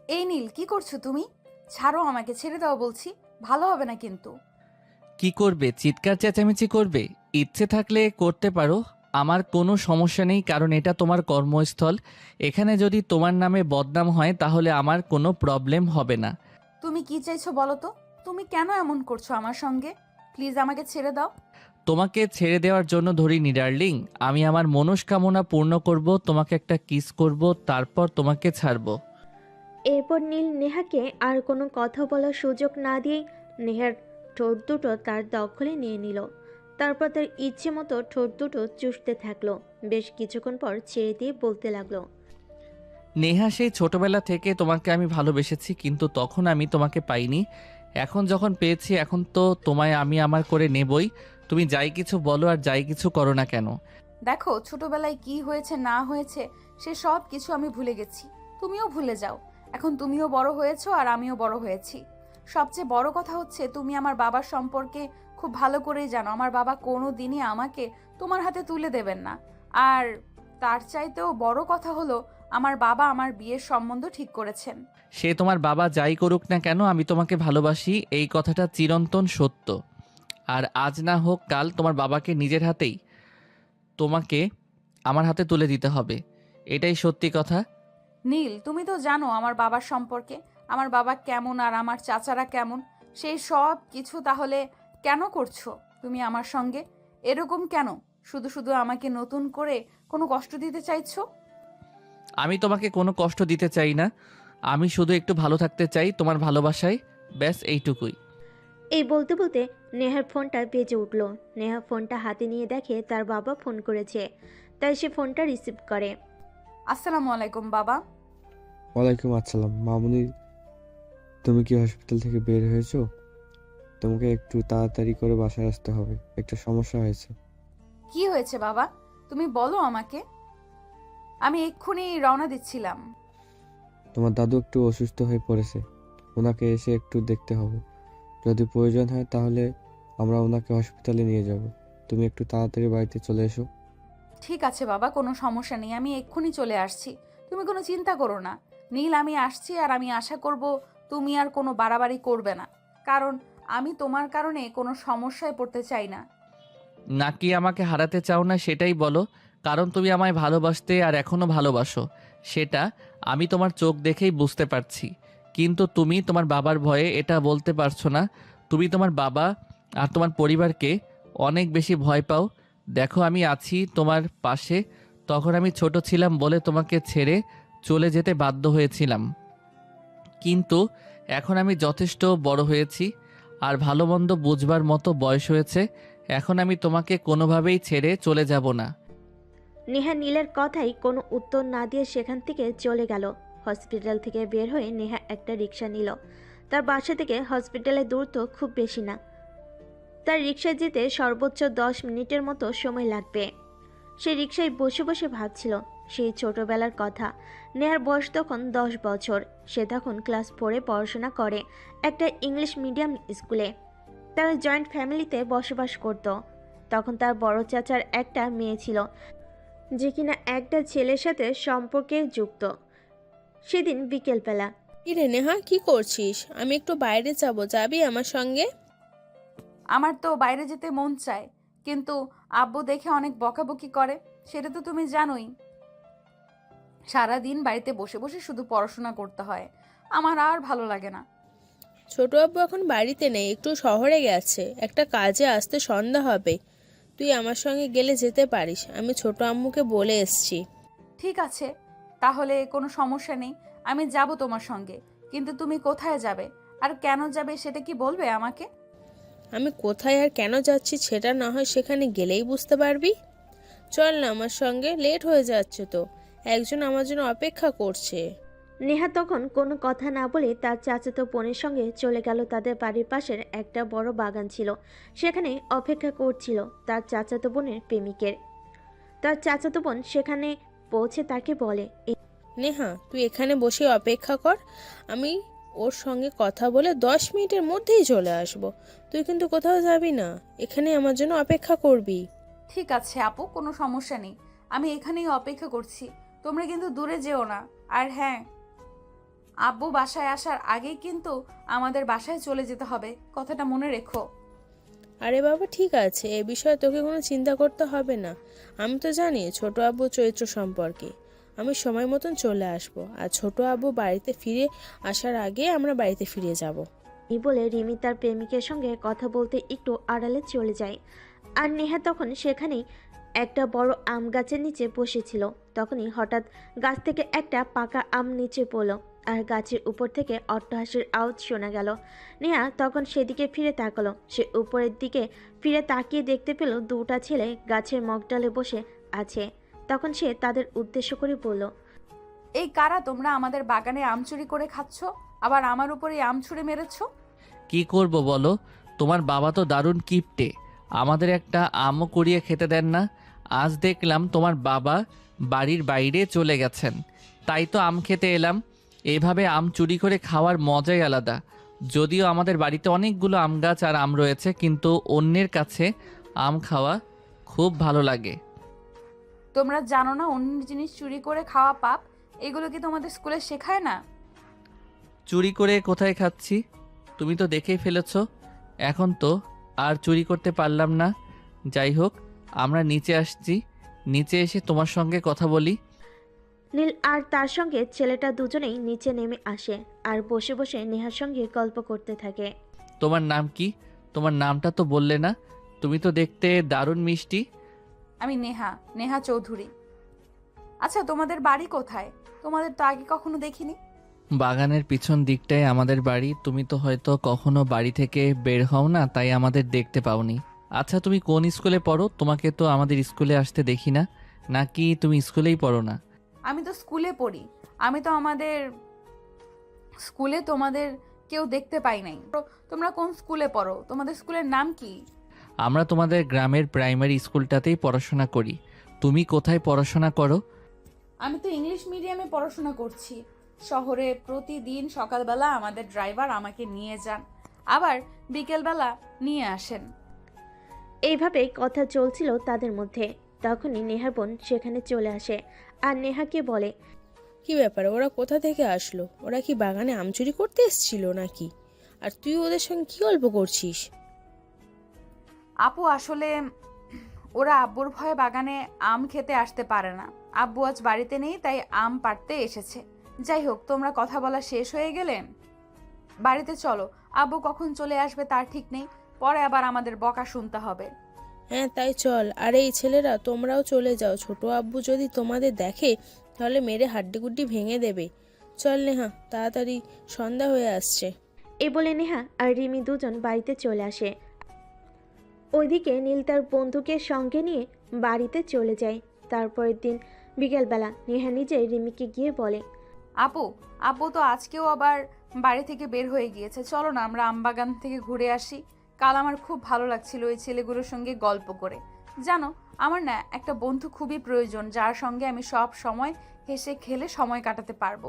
এই নীল, কি করছো তুমি? ছাড়ো আমাকে, ছেড়ে দাও বলছি। ভালো হবে না কিন্তু। কি করবে? চিৎকার চেঁচামেচি করবে? ইচ্ছে থাকলে করতে পারো। আমার কোনো সমস্যা নেই, কারণ এটা তোমার কর্মস্থল। এখানে যদি তোমার নামে বদনাম হয় তাহলে আমার কোনো প্রবলেম হবে না। তুমি কি চাইছো বলো তো? তুমি কেন এমন করছো আমার সঙ্গে? প্লিজ আমাকে ছেড়ে দাও। তোমাকে ছেড়ে দেওয়ার জন্য ধরিনি ডার্লিং। আমি আমার মনস্কামনা পূর্ণ করব, তোমাকে একটা কিস করব, তারপর তোমাকে ছাড়বো। এরপর নীল নেহাকে আর কোনো কথা বলার সুযোগ না দিয়েই নেহার ঠোঁট দুটো তার দখলে নিয়ে নিল। তারপর তার ইচ্ছে মতো ঠোঁট দুটো চুষতে থাকলো। বেশ কিছুক্ষণ পর ছেড়ে দিয়ে বলতে লাগলো, নেহা, সেই ছোটবেলা থেকে তোমাকে আমি ভালোবেসেছি, কিন্তু তখন আমি তোমাকে পাইনি। এখন যখন পেয়েছি, এখন তো তোমায় আমি আমার করে নেবই। তুমি যাই কিছু বলো আর যাই কিছু করো না কেন। দেখো, ছোটবেলায় কি হয়েছে না হয়েছে সে সব কিছু আমি ভুলে গেছি। তুমিও ভুলে যাও। এখন তুমিও বড় হয়েছো আর আমিও বড় হয়েছি। সবচেয়ে বড় কথা হচ্ছে, তুমি আমার বাবার সম্পর্কে খুব ভালো করেই জানো। আমার বাবা কোনো দিনই আমাকে তোমার হাতে তুলে দেবেন না। আর তার চাইতেও বড় কথা হলো, আমার বাবা আমার বিয়ের সম্বন্ধ ঠিক করেছেন। সে তোমার বাবা যাই করুক না কেন, আমি তোমাকে ভালোবাসি, এই কথাটা চিরন্তন সত্য। আর আজ না হোক কাল তোমার বাবাকে নিজের হাতেই তোমাকে আমার হাতে তুলে দিতে হবে। এটাই সত্যি কথা। নীল, তুমি তো জানো আমার বাবার সম্পর্কে, আমার বাবা কেমন আর আমার চাচারা কেমন। সেই সব কিছু তাহলে কেন করছো তুমি আমার সঙ্গে? এরকম কেন? শুধু শুধু আমাকে নতুন করে কোনো কষ্ট দিতে চাইছো? আমি তোমাকে কোনো কষ্ট দিতে চাই না। আমি শুধু একটু ভালো থাকতে চাই তোমার ভালোবাসায়, ব্যাস এইটুকুই। এই বলতে বলতে নেহার ফোনটা বেজে উঠল। নেহা ফোনটা হাতে নিয়ে দেখে তার বাবা ফোন করেছে, তাই সে ফোনটা রিসিভ করে। আসসালামু আলাইকুম বাবা। ওয়ালাইকুম আসসালাম মামুনি। তুমি কি হসপিটাল থেকে বের হয়েছো? তোমাকে একটু তাড়াতাড়ি করে বাসায় আসতে হবে, একটা সমস্যা হয়েছে। কি হয়েছে বাবা? তুমি বলো আমাকে। আমি এক্ষুনি রওনা দিচ্ছিলাম। তোমার দাদু একটু অসুস্থ হয়ে পড়েছে, ওনাকে এসে একটু দেখতে হবে। যদি প্রয়োজন হয় তাহলে আমরা ওনাকে হসপিটালে নিয়ে যাব। তুমি একটু তাড়াতাড়ি বাড়িতে চলে এসো। ঠিক আছে বাবা, কোনো সমস্যা নেই, আমি এক্ষুনি চলে আসছি। তুমি কোনো চিন্তা করো না নীল, আমি আসছি। আর আমি আশা করব তুমি আর কোনো বাড়াবাড়ি করবে না, কারণ আমি তোমার কারণে কোনো সমস্যায় পড়তে চাই না। নাকি আমাকে হারাতে চাও না সেটাই বলো। কারণ তুমি আমায় ভালোবাসতে আর এখনও ভালোবাসো, সেটা আমি তোমার চোখ দেখেই বুঝতে পারছি। কিন্তু তুমি তোমার বাবার ভয়ে এটা বলতে পারছো না। তুমি তোমার বাবা আর তোমার পরিবারকে অনেক বেশি ভয় পাও। দেখো, আমি আছি তোমার পাশে। তখন আমি ছোট ছিলাম বলে তোমাকে ছেড়ে চলে যেতে বাধ্য হয়েছিলাম, কিন্তু এখন আমি যথেষ্ট বড় হয়েছি আর ভালো মন্দ বুঝবার মতো বয়স হয়েছে। এখন আমি তোমাকে কোনোভাবেই ছেড়ে চলে যাব না। নেহা নীলের কথাই কোনো উত্তর না দিয়ে সেখান থেকে চলে গেল। হসপিটাল থেকে বের হয়ে নেহা একটা রিক্সা নিল। তার বাসা থেকে হসপিটালের দূরত্ব খুব বেশি না। তার রিক্সায় যেতে সর্বোচ্চ 10 মিনিটের মতো সময় লাগবে। সে রিক্সায় বসে বসে ভাবছিল সেই ছোটবেলার কথা। নেহার বয়স তখন 10 বছর। সে তখন ক্লাস 4-এ পড়াশোনা করে একটা ইংলিশ মিডিয়াম স্কুলে। তারা জয়েন্ট ফ্যামিলিতে বসবাস করত। তখন তার বড় চাচার একটা মেয়ে ছিল, যে কিনা একটা ছেলের সাথে সম্পর্কে যুক্ত। সেদিন বিকেলবেলা কিরে নেহা, কি করছিস? আমি একটু বাইরে যাব, যাবি আমার সঙ্গে? আমার তো বাইরে যেতে মন চায়, কিন্তু আব্বু দেখে অনেক বকাবকি করে। সেটা তো তুমি জানোই। সারা দিন বাড়িতে বসে বসে শুধু পড়াশোনা করতে হয়, আমার আর ভালো লাগে না। ছোট আব্বু এখন বাড়িতে নেই, একটু শহরে গেছে, একটা কাজে আসতে সন্ধ্যা হবে। তুই আমার সঙ্গে গেলে যেতে পারিস, আমি ছোট আম্মুকে বলে এসছি। ঠিক আছে, তাহলে কোনো সমস্যা নেই, আমি যাব তোমার সঙ্গে। কিন্তু তুমি কোথায় যাবে আর কেন যাবে সেটা কি বলবে আমাকে? আমি কোথায় আর কেন যাচ্ছি সেটা না হয় সেখানে গেলেই বুঝতে পারবি। চল না আমার সঙ্গে, লেট হয়ে যাচ্ছে তো, একজন আমার জন্য অপেক্ষা করছে। নেহা তখন কোনো কথা না বলে তার চাচাতো বোনের সঙ্গে চলে গেল। তাদের বাড়ির পাশের একটা বড় বাগান ছিল, সেখানে অপেক্ষা করছিল তার চাচাতো বোনের প্রেমিকের। তার চাচাতো বোন সেখানে পৌঁছে তাকে বলে, নেহা, তুই এখানে বসে অপেক্ষা কর, আমি ওর সঙ্গে কথা বলে 10 মিনিটের মধ্যেই চলে আসব। তুই কিন্তু কোথাও যাবি না, এখানে আমার জন্য অপেক্ষা করবি। ঠিক আছে আপু, কোনো সমস্যা নেই, আমি এখানেই অপেক্ষা করছি। তোমরা কিন্তু দূরে যেও না। আর হ্যাঁ, আব্বু বাসায় আসার আগেই কিন্তু আমাদের বাসায় চলে যেতে হবে, কথাটা মনে রেখো। আরে বাবা ঠিক আছে, এ বিষয়ে তোকে কোনো চিন্তা করতে হবে না। আমি তো জানি ছোট আব্বু চরিত্র সম্পর্কে। আমি সময় মতন চলে আসব, আর ছোট আব্বু বাড়িতে ফিরে আসার আগে আমরা বাড়িতে ফিরে যাব। এই বলে রিমি তার প্রেমিকের সঙ্গে কথা বলতে একটু আড়ালে চলে যায়। আর নেহা তখন সেখানেই একটা বড় আম গাছের নিচে বসেছিল। তখনই হঠাৎ গাছ থেকে একটা পাকা আম নিচে পড়ল, আর গাছের উপর থেকে অট্টহাসির আওয়াজ শোনা গেল। নেহা তখন সেদিকে ফিরে তাকালো। সে উপরের দিকে ফিরে তাকিয়ে দেখতে পেল দুটা ছেলে গাছের মগডালে বসে আছে। তখন সে তাদের উদ্দেশ্য করে বলল, এই কারা তোমরা? আমাদের বাগানে আম চুরি করে খাচ্ছ, আবার আমার উপরে আম ছুঁড়ে মেরেছো। কি করব বলো, তোমার বাবা তো দারুণ কিপটে, আমাদের একটা আমও কুড়িয়ে খেতে দেন না। আজ দেখলাম তোমার বাবা বাড়ির বাইরে চলে গেছেন, তাই তো আম খেতে এলাম। এইভাবে আম চুরি করে খাওয়ার মজাই আলাদা। যদিও আমাদের বাড়িতে অনেকগুলো আম গাছ আর আম রয়েছে, কিন্তু অন্যের কাছে আম খাওয়া খুব ভালো লাগে। তোমরা জানো না অন্য জিনিস চুরি করে খাওয়া পাপ? এগুলো কি তোমাদের স্কুলে শেখায় না? চুরি করে কোথায় খাচ্ছি তুমি তো দেখেই ফেলেছ। এখন তো আর চুরি করতে পারলাম না। যাই হোক, আমরা নিচে আসছি, নিচে এসে তোমার সঙ্গে কথা বলি। নীল আর তার সঙ্গে ছেলেটা দুজনেই নিচে নেমে আসে আর বসে বসে নেহার সঙ্গে গল্প করতে থাকে। তোমার নাম কি? তোমার নামটা তো বললে না। তুমি তো দেখতে দারুণ মিষ্টি। আমি নেহা, নেহা চৌধুরী। আচ্ছা, তোমাদের বাড়ি কোথায়? তোমাদের তো আগে কখনো দেখিনি। বাগানের পিছন দিকটায় আমাদের বাড়ি। তুমি তো হয়তো কখনো বাড়ি থেকে বের হও না, তাই আমাদের দেখতে পাওনি। আচ্ছা, তুমি কোন স্কুলে পড়ো? তোমাকে তো আমাদের স্কুলে আসতে দেখি না। নাকি তুমি স্কুলেই পড়ো না? আমি তো স্কুলে পড়ি। আমি তো আমাদের স্কুলে তোমাদের কেউ দেখতে পাই নাই। তোমরা কোন স্কুলে পড়ো? তোমাদের স্কুলের নাম কি? আমরা তোমাদের গ্রামের প্রাইমারি স্কুলটাতেই পড়াশোনা করি। তুমি কোথায় পড়াশোনা করো? আমি তো ইংলিশ মিডিয়ামে পড়াশোনা করছি। শহরে প্রতিদিন সকালবেলা আমাদের ড্রাইভার আমাকে নিয়ে যান, আবার বিকেলবেলা নিয়ে আসেন। এইভাবেই কথা চলছিল তাদের মধ্যে। তখনই নেহার বোন সেখানে চলে আসে আর নেহাকে বলে, কি ব্যাপার, ওরা কোথা থেকে আসলো? ওরা কি বাগানে আম চুরি করতে এসেছিল নাকি? আর তুই ওদের সঙ্গে কি গল্প করছিস? আপু, আসলে ওরা আব্বুর ভয়ে বাগানে আম খেতে আসতে পারে না। আব্বু আজ বাড়িতে নেই, তাই আম পাড়তে এসেছে। যাই হোক, তোমরা কথা বলা শেষ হয়ে গেলে বাড়িতে চলো। আব্বু কখন চলে আসবে তার ঠিক নেই, পরে আবার আমাদের বকা শুনতে হবে। হ্যাঁ তাই চল। আর এই ছেলেরা তোমরাও চলে যাও, ছোট আব্বু যদি তোমাদের দেখে তাহলে মেরে হাড্ডিগুড্ডি ভেঙে দেবে। চল নেহা, তাড়াতাড়ি সন্ধ্যা হয়ে আসছে। এই বলে নেহা আর রিমি দুজন বাড়িতে চলে আসে। ওইদিকে নীল তার বন্ধুকে সঙ্গে নিয়ে বাড়িতে চলে যায়। তারপরের দিন বিকেলবেলা নেহা নিজে রিমিকে গিয়ে বলে, আপু, আপু তো আজকেও আবার বাড়ি থেকে বের হয়ে গিয়েছে। চলো না আমরা আমবাগান থেকে ঘুরে আসি। কাল আমার খুব ভালো লাগছিল ওই ছেলেগুলোর সঙ্গে গল্প করে। জানো, আমার না একটা বন্ধু খুবই প্রয়োজন, যার সঙ্গে আমি সব সময় হেসে খেলে সময় কাটাতে পারবো।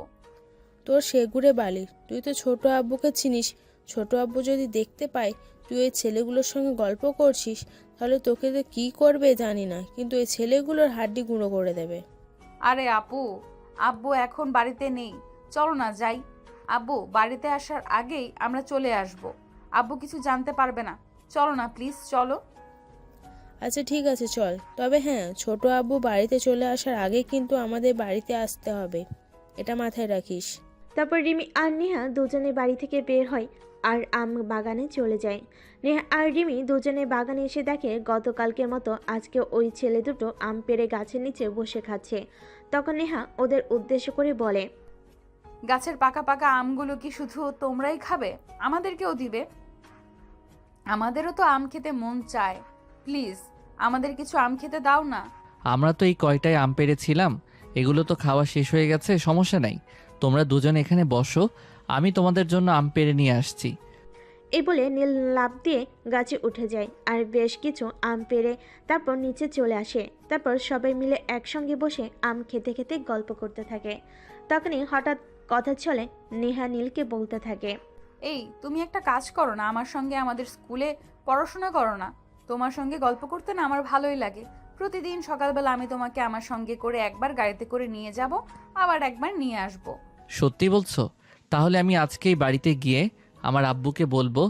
তোর সেগুড়ে বালি, তুই তো ছোট আব্বুকে চিনিস। ছোট আব্বু যদি দেখতে পায় তুই ওই ছেলেগুলোর সঙ্গে গল্প করছিস, তাহলে তোকে তো কী করবে জানি না, কিন্তু ওই ছেলেগুলোর হাড্ডি গুঁড়ো করে দেবে। আরে আপু, আব্বু এখন বাড়িতে নেই, চলো না যাই। আব্বু বাড়িতে আসার আগেই আমরা চলে আসব। আব্বু কিছু জানতে পারবে না। চলো না প্লিজ, চলো। আচ্ছা ঠিক আছে চল, তবে হ্যাঁ, ছোট আব্বু বাড়িতে চলে আসার আগে কিন্তু আমাদের বাড়িতে আসতে হবে, এটা মাথায় রাখিস। তারপর রিমি আর নেহা দুজনে বাড়ি থেকে বের হয় আর আম বাগানে চলে যায়। নেহা আর রিমি দুজনে বাগানে এসে দেখে গতকালকের মতো আজকে ওই ছেলে দুটো আম পেড়ে গাছের নিচে বসে খাচ্ছে। তখন নেহা ওদের উদ্দেশ্য করে বলে, গাছের পাকা পাকা আমগুলো কি শুধু তোমরাই খাবে? আমাদেরকেও দিবে? আমাদেরও তো আম খেতে মন চায়। প্লিজ আমাদের কিছু আম খেতে দাও না। আমরা তো এই কয়টায় আম পেড়েছিলাম, এগুলো তো খাওয়া শেষ হয়ে গেছে। সমস্যা নাই, তোমরা দুজন এখানে বসো, আমি তোমাদের জন্য আম পেড়ে নিয়ে আসছি। এই বলে নীল লাফ দিয়ে গাছে উঠে যায় আর বেশ কিছু আম পেড়ে তারপর নিচে চলে আসে। তারপর সবাই মিলে একসঙ্গে বসে আম খেতে খেতে গল্প করতে থাকে। তখনই হঠাৎ কথা চলে নেহা নীলকে বলতে থাকে, এই তুমি একটা কাজ করো না, আমার সঙ্গে আমাদের স্কুলে পড়াশোনা করো না? তোমার সঙ্গে গল্প করতে না আমার ভালোই লাগে। প্রতিদিন সকালবেলা আমি তোমাকে আমার সঙ্গে করে একবার গাড়িতে করে নিয়ে যাব, আবার একবার নিয়ে আসব। সত্যি বলছো? তাহলে আমি আজকেই বাড়িতে গিয়ে আমার আব্বুকে বলবো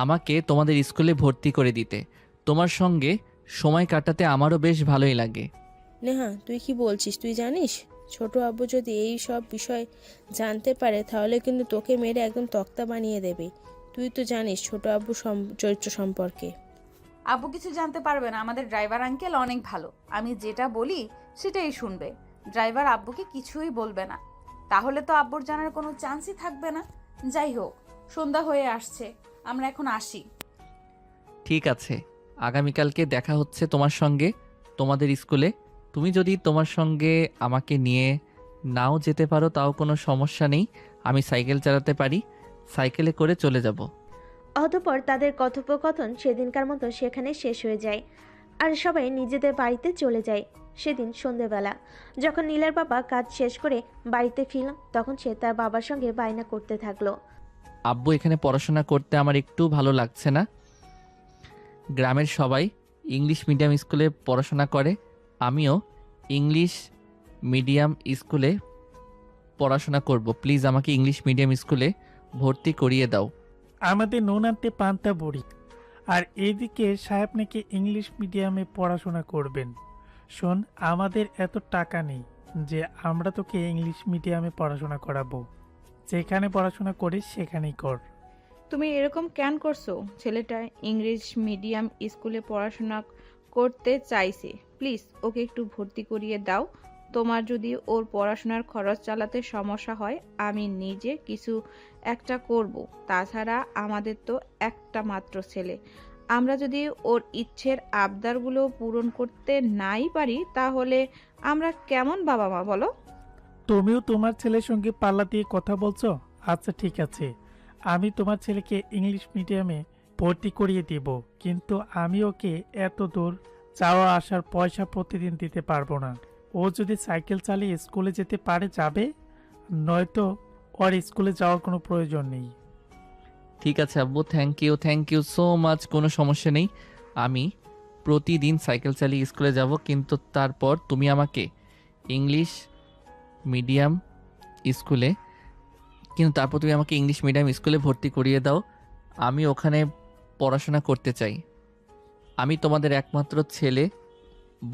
আমাকে তোমাদের স্কুলে ভর্তি করে দিতে। তোমার সঙ্গে সময় কাটাতে আমারও বেশ ভালোই লাগে। নেহা, তুই কি বলছিস? তুই জানিস ছোট আব্বু যদি এই সব বিষয় জানতে পারে তাহলে কিন্তু তোকে মেরে একদম তক্তা বানিয়ে দেবে। তুই তো জানিস ছোট আব্বু চরিত্র সম্পর্কে। আব্বু কিছু জানতে পারবে না, আমাদের ড্রাইভার আঙ্কেল অনেক ভালো। আমি যেটা বলি সেটাই শুনবে। ড্রাইভার আব্বুকে কিছুই বলবে না। তাহলে তো আব্বুর জানার কোনো চান্সই থাকবে না। যাই হোক, সন্ধ্যা হয়ে আসছে, আমরা এখন আসি। ঠিক আছে, আগামীকালকে দেখা হচ্ছে তোমার সঙ্গে তোমাদের স্কুলে। তুমি যদি তোমার সঙ্গে আমাকে নিয়ে নাও যেতে পারো তাও কোনো সমস্যা নেই, আমি সাইকেল চালাতে পারি, সাইকেলে করে চলে যাব। অতঃপর তাদের কথোপকথন সেদিনকার মতো সেখানে শেষ হয়ে যায় আর সবাই নিজেদের বাড়িতে চলে যায়। সেদিন সন্ধেবেলা যখন নীলের বাবা কাজ শেষ করে বাড়িতে ফিরল তখন সে তার বাবার সঙ্গে বায়না করতে থাকলো। আব্বু, এখানে পড়াশোনা করতে আমার একটু ভালো লাগছে না। গ্রামের সবাই ইংলিশ মিডিয়াম স্কুলে পড়াশোনা করে, আমিও ইংলিশ মিডিয়াম স্কুলে পড়াশোনা করব। প্লিজ আমাকে ইংলিশ মিডিয়াম স্কুলে ভর্তি করিয়ে দাও। আমাদের নুন আনতে পান্তা বুড়ি, আর এইদিকে সাহেব নাকি ইংলিশ মিডিয়ামে পড়াশোনা করবেন। শোন, আমাদের এত টাকা নেই যে আমরা তোকে ইংলিশ মিডিয়ামে পড়াশোনা করাবো। যেখানে পড়াশোনা করিস সেখানেই কর। তুমি এরকম কেন করছো? ছেলেটা ইংলিশ মিডিয়াম স্কুলে পড়াশোনা করতে চাইছে, প্লিজ ওকে একটু ভর্তি করিয়ে দাও। তোমার যদি ওর পড়াশোনার খরচ চালাতে সমস্যা হয় আমি নিজে কিছু একটা করব। তাছাড়া আমাদের তো একটা মাত্র ছেলে, আমরা যদি ওর ইচ্ছের আবদারগুলো পূরণ করতে নাই পারি তাহলে আমরা কেমন বাবা মা বলো? তুমিও তোমার ছেলের সঙ্গে পাল্লা দিয়ে কথা বলছো? আচ্ছা ঠিক আছে, আমি তোমার ছেলেকে ইংলিশ মিডিয়ামে ভর্তি করিয়ে দিব, কিন্তু আমি ওকে এত দূর যাওয়া আসার পয়সা প্রতিদিন দিতে পারবো না। ও যদি সাইকেল চালিয়ে স্কুলে যেতে পারে যাবে, নয়তো ওর স্কুলে যাওয়ার কোনো প্রয়োজন নেই। ঠিক আছে আব্বু, থ্যাংক ইউ সো মাচ, কোনো সমস্যা নেই। আমি প্রতিদিন সাইকেল চালিয়ে স্কুলে যাব, কিন্তু তারপর তুমি আমাকে ইংলিশ মিডিয়াম স্কুলে ভর্তি করিয়ে দাও। আমি ওখানে পড়াশোনা করতে চাই। আমি তোমাদের একমাত্র ছেলে,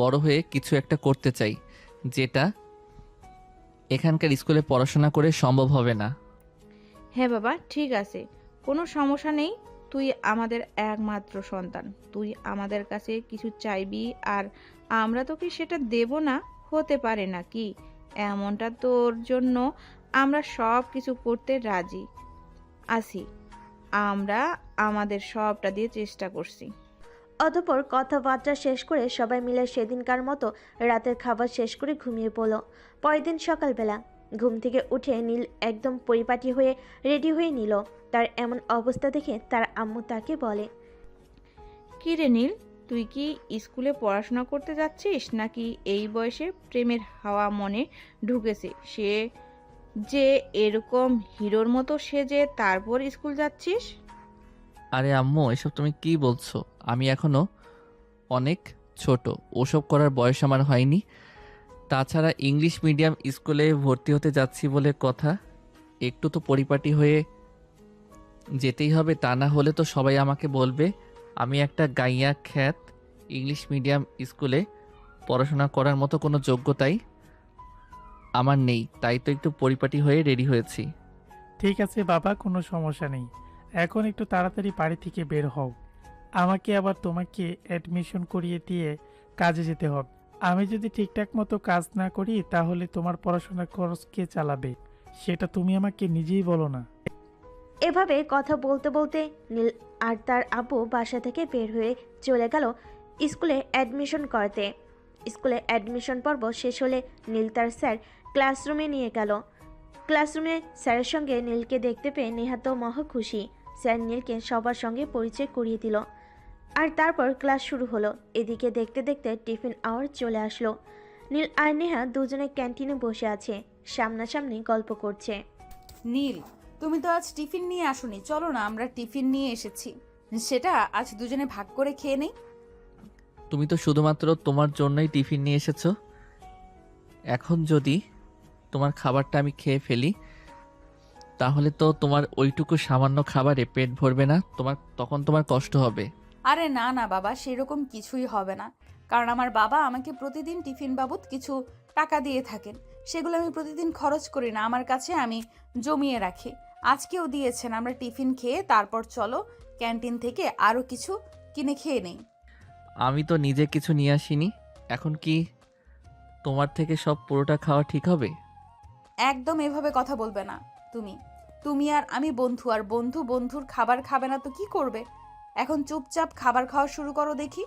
বড় হয়ে কিছু একটা করতে চাই, যেটা এখানকার স্কুলে পড়াশোনা করে সম্ভব হবে না। হ্যাঁ বাবা, ঠিক আছে, কোনো সমস্যা নেই। তুই আমাদের একমাত্র সন্তান, তুই আমাদের কাছে কিছু চাইবি আর আমরা তোকে সেটা দেব না, হতে পারে না কি? এমনটা তোর জন্য আমরা সব কিছু করতে রাজি আছি। আমরা আমাদের সবটা দিয়ে চেষ্টা করছি। অতঃপর কথাবার্তা শেষ করে সবাই মিলে সেদিনকার মতো রাতের খাবার শেষ করে ঘুমিয়ে পড়ল। পরের দিন সকালবেলা ঘুম থেকে উঠে নীল একদম পরিপাটি হয়ে রেডি হয়ে নিল। তার এমন অবস্থা দেখে তার আম্মু তাকে বলে, কি রে নীল, তুই কি স্কুলে পড়াশোনা করতে যাচ্ছিস নাকি এই বয়সে প্রেমের হাওয়া মনে ঢুকেছে সে যে এরকম হিরোর মতো সেজে তারপর স্কুল যাচ্ছিস? আরে আম্মু, এসব তুমি কি বলছো? আমি এখনো অনেক ছোট, ওসব করার বয়স আমার হয়নি। তাছাড়া ইংলিশ মিডিয়াম স্কুলে ভর্তি হতে যাচ্ছি বলে কথা, একটু তো পরিপাটি হয়ে যেতেই হবে, তা না হলে তো সবাই আমাকে বলবে আমি একটা গাইয়া খ্যাত। ইংলিশ মিডিয়াম স্কুলে পড়াশোনা করার মতো কোনো যোগ্যতাই আমার নেই, তাই তো একটু পরিপাটি হয়ে রেডি হয়েছি। ঠিক আছে বাবা, কোনো সমস্যা নেই। এখন একটু তাড়াতাড়ি বাড়ি থেকে বের হও, আমাকে আবার তোমাকে অ্যাডমিশন করিয়ে দিয়ে কাজে যেতে হবে। আমি যদি ঠিকঠাক মতো কাজ না করি তাহলে তোমার পড়াশোনার খরচ কে চালাবে সেটা তুমি আমাকে নিজেই বলো না। এভাবে কথা বলতে বলতে নীল আর তার আব্বু বাসা থেকে বের হয়ে চলে গেল স্কুলে অ্যাডমিশন করতে। স্কুলে অ্যাডমিশন পর্ব শেষ হলে নীল তার স্যার ক্লাসরুমে নিয়ে গেল। ক্লাসরুমে স্যারের সঙ্গে নীলকে দেখতে পেয়ে নেহা তো মহা খুশি। স্যার নীলকে সবার সঙ্গে পরিচয় করিয়ে দিল আর তারপর ক্লাস শুরু হলো। এদিকে দেখতে দেখতে টিফিন আওয়ার চলে আসলো। নীল আর নেহা দুজনে ক্যান্টিনে বসে আছে, সামনাসামনি গল্প করছে। নীল, তুমি তো আজ টিফিন নিয়ে আসোনি, চলো না আমরা টিফিন নিয়ে এসেছি, সেটা আজ দুজনে ভাগ করে খেয়ে নেই। তুমি তো শুধুমাত্র তোমার জন্যই টিফিন নিয়ে এসেছো। এখন যদি তোমার খাবারটা আমি খেয়ে ফেলি তাহলে তো তোমার ওইটুকু সামান্য খাবারে পেট ভরবে না, তখন তোমার কষ্ট হবে। আরে না না বাবা, সেরকম কিছুই হবে না। কারণ আমার বাবা আমাকে প্রতিদিন টিফিন বাবদ কিছু টাকা দিয়ে থাকেন। সেগুলো আমি প্রতিদিন খরচ করি না, আমার কাছে আমি জমিয়ে রাখি। আজকেও দিয়েছেন। আমরা টিফিন খেয়ে তারপর চলো ক্যান্টিন থেকে আরও কিছু কিনে খেয়ে নেই। আমি তো নিজে কিছু নিয়ে আসিনি। এখন কি তোমার থেকে সব পুরোটা খাওয়া ঠিক হবে? একদম এভাবে কথা বলবে না। তুমি তুমি আর আমি বন্ধু, আর বন্ধু বন্ধুর খাবার খাবে না তো কি করবে? এখন চুপচাপ খাবার খাওয়া শুরু করো দেখি।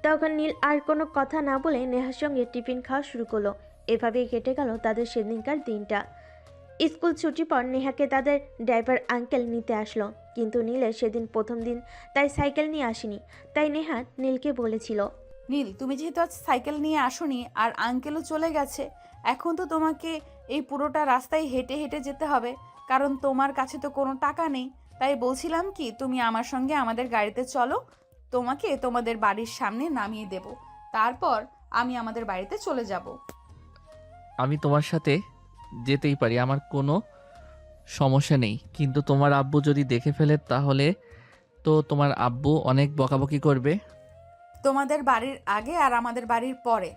তখন নীল আর কোনো কথা না বলে নেহার সঙ্গে টিফিন খাওয়া শুরু করলো। এভাবেই কেটে গেল তাদের সেদিনকার দিনটা। স্কুল ছুটির পর নেহাকে তাদের ড্রাইভার আঙ্কেল নিতে আসলো, কিন্তু নীলের সেদিন প্রথম দিন, তাই সাইকেল নিয়ে আসেনি। তাই নেহা নীলকে বলেছিল, নীল, তুমি যেহেতু আজ সাইকেল নিয়ে আসোনি আর আঙ্কেলও চলে গেছে, এখন তো তোমাকে এই পুরোটা রাস্তায় হেঁটে হেঁটে যেতে হবে, কারণ তোমার কাছে তো কোনো টাকা নেই। তাই বলছিলাম কি, তুমি আমার সঙ্গে আমাদের গাড়িতে চলো, তোমাকে তোমাদের বাড়ির সামনে নামিয়ে দেব, তারপর আমি আমাদের বাড়িতে চলে যাব। আমি তোমার সাথে যেতেই পারি, আমার কোনো সমস্যা নেই। কিন্তু তোমার আব্বু যদি দেখে ফেলে তাহলে তো তোমার আব্বু অনেক বকাবকি করবে। তোমাদের বাড়ির আগে আর আমাদের বাড়ির পরে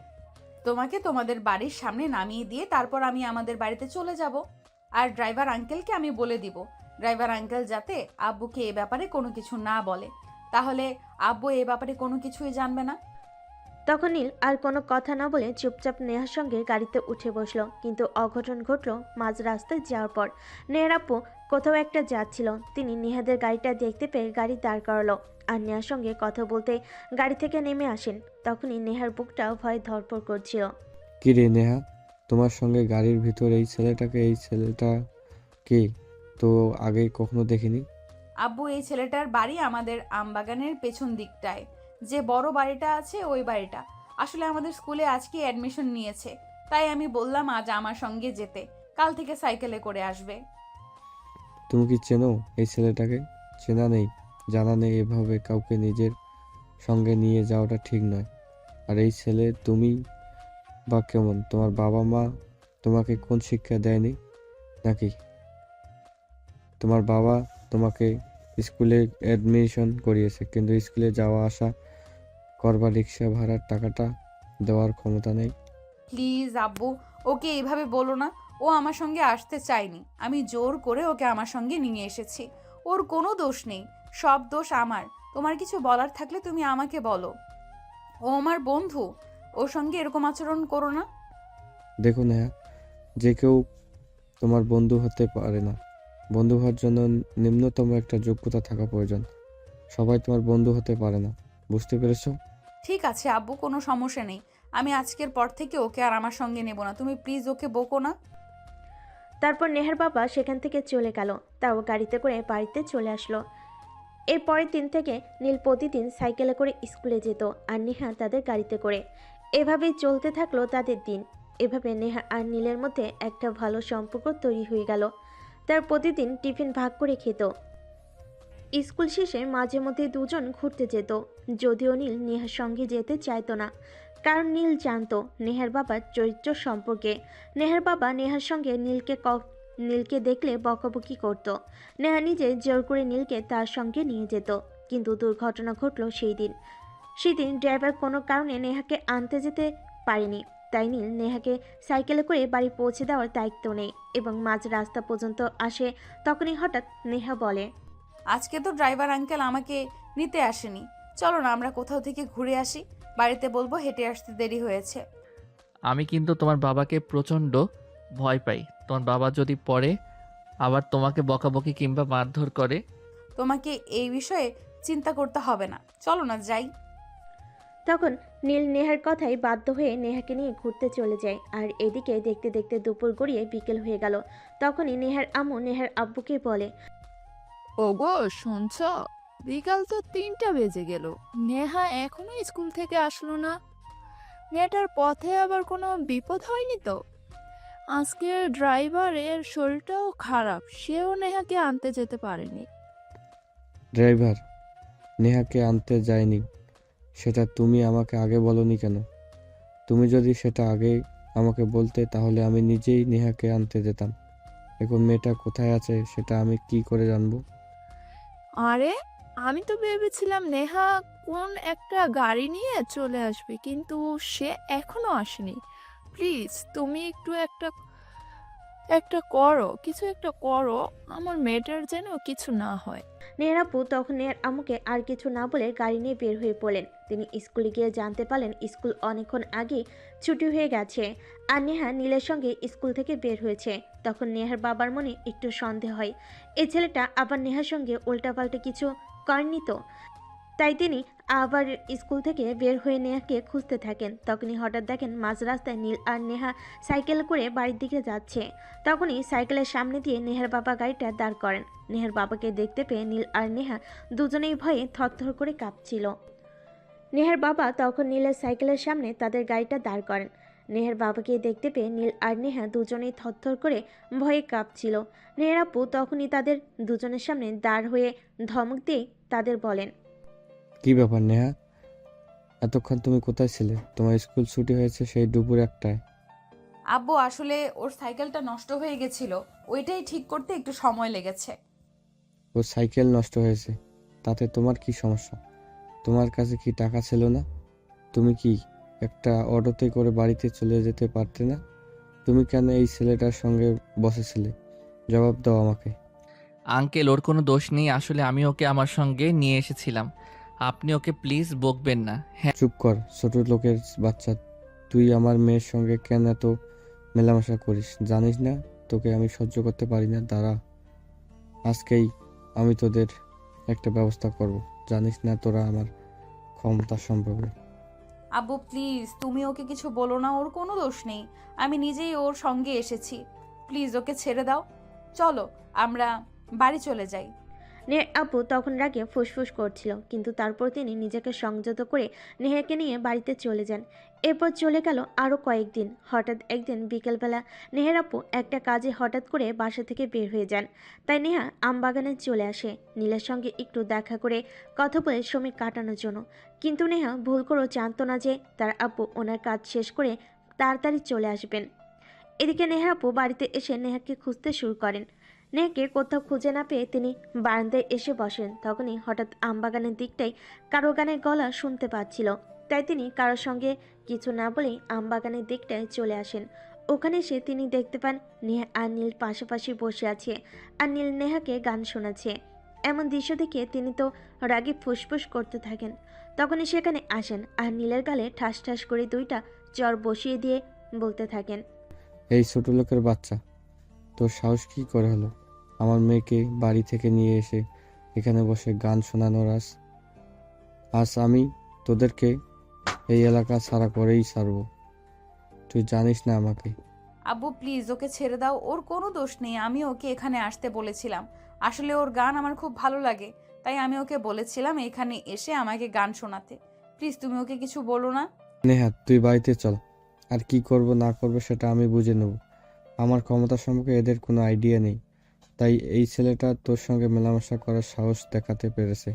তোমাকে তোমাদের বাড়ির সামনে নামিয়ে দিয়ে তারপর আমি আমাদের বাড়িতে চলে যাব। আর ড্রাইভার আঙ্কেলকে আমি বলে দিব, ড্রাইভার আঙ্কেল যাতে আব্বুকে এ ব্যাপারে কোনো কিছু না বলে, তাহলে আব্বু এ ব্যাপারে কোনো কিছুই জানবে না। তখন নীল আর কোনো কথা না বলে চুপচাপ নেহার সঙ্গে গাড়িতে উঠে বসলো। কিন্তু অঘটন ঘটলো মাঝ রাস্তায় যাওয়ার পর। নেহার আপু কোথাও একটা যাচ্ছিল, তিনি নেহাদের গাড়িটা দেখতে পেয়ে গাড়ি দাঁড় করালো আর নেহার সঙ্গে কথা বলতে গাড়ি থেকে নেমে আসেন। তখনই নেহার বুকটা ভয়ে ধরপড় করছিল। কি রে নেহা, তোমার সঙ্গে গাড়ির ভিতর এই ছেলেটা কে? তো আগে কখনো দেখিনি। আব্বু, এই ছেলেটার বাড়ি আমাদের আমবাগানের পেছন দিকটায়, যে বড় বাড়িটা আছে ওই বাড়িটা। আসলে আমাদের স্কুলে আজকে অ্যাডমিশন নিয়েছে, তাই আমি বললাম আজ আমার সঙ্গে যেতে, কাল থেকে সাইকেলে করে আসবে। তুমি কি চেনো এই ছেলেটাকে? চেনা নেই, জানা নেই, এভাবে কাউকে নিজের সঙ্গে নিয়ে যাওয়াটা ঠিক নয়। আর এই ছেলে তুমি বা কেমন? তোমার বাবা মা তোমাকে কোন শিক্ষা দেয়নি নাকি? তোমার বাবা তোমাকে স্কুলে অ্যাডমিশন করিয়েছে, কিন্তু স্কুলে যাওয়া আসা করবা রিক্সা ভাড়ার টাকাটা দেওয়ার ক্ষমতা নেই। প্লিজ আব্বু, ওকে এইভাবে বলো না। ও আমার সঙ্গে আসতে চায়নি, আমি জোর করে ওকে আমার সঙ্গে নিয়ে এসেছি। ওর কোনো দোষ নেই, সব দোষ আমার। তোমার কিছু বলার থাকলে তুমি আমাকে বলো। ও আমার বন্ধু, ওর সঙ্গে এরকম আচরণ করো না। দেখো নেহা, যে কেউ তোমার বন্ধু হতে পারে না। বন্ধু হওয়ার জন্য নিম্নতম একটা যোগ্যতা থাকা প্রয়োজন। সবাই তোমার বন্ধু হতে পারে না, বুঝতে পেরেছো? ঠিক আছে আব্বু, কোনো সমস্যা নেই। আমি আজকের পর থেকে ওকে আর আমার সঙ্গে নেব না। তুমি প্লিজ ওকে বকো না। তারপর নেহার বাবা সেখান থেকে চলে গেল, তাও গাড়িতে করে বাড়িতে চলে আসলো। এর পরের দিন থেকে নীল প্রতিদিন সাইকেলে করে স্কুলে যেত আর নেহা তাদের গাড়িতে করে। এভাবেই চলতে থাকলো তাদের দিন। এভাবে নেহা আর নীলের মধ্যে একটা ভালো সম্পর্ক তৈরি হয়ে গেল। তার প্রতিদিন টিফিন ভাগ করে খেত। স্কুল শেষে মাঝে মধ্যে দুজন ঘুরতে যেত, যদিও নীল নেহার সঙ্গে যেতে চাইতো না, কারণ নীল জানতো নেহার বাবার চরিত্র সম্পর্কে। নেহার বাবা নেহার সঙ্গে নীলকে দেখলে বকাবকি করত। নেহা নিজে জোর করে নীলকে তার সঙ্গে নিয়ে যেত, কিন্তু দুর্ঘটনা ঘটল সেদিন ড্রাইভার কোনো কারণে নেহাকে আনতে যেতে পারেনি। তাই নীল নেহাকে সাইকেলে করে বাড়ি পৌঁছে দেওয়ার দায়িত্ব নেয় এবং মাঝ রাস্তা পর্যন্ত আসে। তখনই হঠাৎ নেহা বলে, আজকে তো ড্রাইভার আঙ্কেল আমাকে নিতে আসেনি, চলো না আমরা কোথাও থেকে ঘুরে আসি। বাড়িতে বলবো হেঁটে আসতে দেরি হয়েছে। আমি কিন্তু তোমার বাবাকে প্রচণ্ড ভয় পাই। তোমার বাবা যদি পরে আবার তোমাকে বকাবকি কিংবা মারধর করে। তোমাকে এই বিষয়ে চিন্তা করতে হবে না, চলো না যাই। তখন নীল নেহার কথায় বাধ্য হয়ে নেহাকে নিয়ে ঘুরতে চলে যায়। আর এদিকে দেখতে দেখতে দুপুর গড়িয়ে বিকেল হয়ে গেল। তখনই নেহার আম্মু নেহার আব্বুকে বলে, ওগো শুনছ, বিকাল তো 3টা বেজে গেল, নেহা এখনো স্কুল থেকে আসলো না। মেয়েটার পথে আবার কোনো বিপদ হয়নি তো? আজকে ড্রাইভারের শরীরটাও খারাপ, সেও নেহাকে আনতে যেতে পারেনি। ড্রাইভার নেহাকে আনতে যায়নি, সেটা তুমি আমাকে আগে বলনি কেন? তুমি যদি সেটা আগে আমাকে বলতে তাহলে আমি নিজেই নেহাকে আনতে যেতাম। এখন মেয়েটা কোথায় আছে সেটা আমি কি করে জানবো? আরে আমি তো ভেবেছিলাম নেহা কোন একটা গাড়ি নিয়ে চলে আসবে, কিন্তু সে এখনো আসেনি। প্লিজ তুমি একটু একটা একটা করো, কিছু একটা করো, আমার মেয়েটার যেন কিছু না হয়। নেহার আপু তখন নেহার আম্মুকে আর কিছু না বলে গাড়ি নিয়ে বের হয়ে পড়লেন। তিনি স্কুলে গিয়ে জানতে পারলেন স্কুল অনেকক্ষণ আগেই ছুটি হয়ে গেছে আর নেহা নীলের সঙ্গে স্কুল থেকে বের হয়েছে। তখন নেহার বাবার মনে একটু সন্দেহ হয়, এই ছেলেটা আবার নেহার সঙ্গে উল্টাপাল্টা কিছু করেনি তো। তাই তিনি আবার স্কুল থেকে বের হয়ে নেহাকে খুঁজতে থাকেন। তখনই হঠাৎ দেখেন মাঝ রাস্তায় নীল আর নেহা সাইকেল করে বাড়ির দিকে যাচ্ছে। তখনই সাইকেলের সামনে দিয়ে নেহার বাবা গাড়িটা দাঁড় করেন। নেহার বাবাকে দেখতে পেয়ে নীল আর নেহা দুজনেই ভয়ে থরথর করে কাঁপছিল। নেহার বাবা তখন নীলের সাইকেলের সামনে তাদের গাড়িটা দাঁড় করেন। নেহার বাবাকে দেখতে পেয়ে নীল আর নেহা দুজনেই থরথর করে ভয়ে কাঁপছিল। নেহার আপু তখনই তাদের দুজনের সামনে দাঁড় হয়ে ধমক দিয়ে তাদের বলেন, কি ব্যাপার নেহা, এতক্ষণ তুমি কোথায় ছিলে? তোমার স্কুল ছুটি হয়েছে সেই দুপুর 1টায়। আব্বু আসলে ওর সাইকেলটা নষ্ট হয়ে গেছিল, ওইটাই ঠিক করতে একটু সময় লেগেছে। ওর সাইকেল নষ্ট হয়েছে, তাতে তোমার কি সমস্যা? তোমার কাছে কি টাকা ছিল না? তুমি কি একটা অটোতে করে বাড়িতে চলে যেতে পারতে না? তুমি কেন এই ছেলেটার সঙ্গে বসেছিলে? জবাব দাও আমাকে। আঙ্কেল, ওর কোনো দোষ নেই, আসলে আমি ওকে আমার সঙ্গে নিয়ে এসেছিলাম। আপনি ওকে প্লিজ বকবেন না। হ্যাঁ, চুপ কর ছোট লোকের বাচ্চা, তুই আমার মেয়ের সঙ্গে কেন এত মেলামেশা করিস? জানিস না তোকে আমি সহ্য করতে পারি না? দাঁড়া, আজকেই আমি তোদের একটা ব্যবস্থা করব। জানিস না তোরা আমার ক্ষমতা সম্পর্কে। আব্বু প্লিজ তুমি ওকে কিছু বলো না, ওর কোনো দোষ নেই, আমি নিজেই ওর সঙ্গে এসেছি। প্লিজ ওকে ছেড়ে দাও, চলো আমরা বাড়ি চলে যাই। নেহার আপু তখন রাগে ফুসফুস করছিল, কিন্তু তারপর তিনি নিজেকে সংযত করে নেহাকে নিয়ে বাড়িতে চলে যান। এরপর চলে গেল আরও কয়েকদিন। হঠাৎ একদিন বিকেলবেলা নেহার আপু একটা কাজে হঠাৎ করে বাসা থেকে বের হয়ে যান। তাই নেহা আমবাগানে চলে আসে নীলের সঙ্গে একটু দেখা করে কথা বলে সময় কাটানোর জন্য। কিন্তু নেহা ভুল করেও জানতো না যে তার আপু ওনার কাজ শেষ করে তাড়াতাড়ি চলে আসবেন। এদিকে নেহার আপু বাড়িতে এসে নেহাকে খুঁজতে শুরু করেন। নেহাকে কোথাও খুঁজে না পেয়ে তিনি বারান্দায় এসে বসেন। তখনই হঠাৎ আমবাগানের দিকটাই কারো গানের গলা শুনতে পাচ্ছিল। তাই তিনি কারোর সঙ্গে কিছু না বলেই আমবাগানের দিকটায় চলে আসেন। ওখানে এসে তিনি দেখতে পান নেহা আর নীল পাশাপাশি বসে আছে আর নীল নেহাকে গান শোনাচ্ছে। এমন দৃশ্য দেখে তিনি তো রাগে ফুসফুস করতে থাকেন। তখনই সেখানে আসেন আর নীলের গালে ঠাস ঠাস করে 2টা চর বসিয়ে দিয়ে বলতে থাকেন, এই ছোট লোকের বাচ্চা, তোর সাহস কি করে হলো আমার মেয়েকে বাড়ি থেকে নিয়ে এসে এখানে বসে গান শোনানোর? আজ আমি তোদেরকে এই এলাকা ছাড়া করেই ছাড়বো। তুই জানিস না আমাকে। আব্বু প্লিজ ওকে ছেড়ে দাও, ওর কোনো দোষ নেই, আমি ওকে এখানে আসতে বলেছিলাম। আসলে ওর গান আমার খুব ভালো লাগে, তাই আমি ওকে বলেছিলাম এখানে এসে আমাকে গান শোনাতে। প্লিজ তুমি ওকে কিছু বলো না। নেহা তুই বাড়িতে চল, আর কি করব না করব সেটা আমি বুঝে নেব। আমার ক্ষমতা সম্পর্কে এদের কোনো আইডিয়া নেই, তাই এই ছেলেটা তোর সঙ্গে মেলামেশা করার সাহস দেখাতে পেরেছে।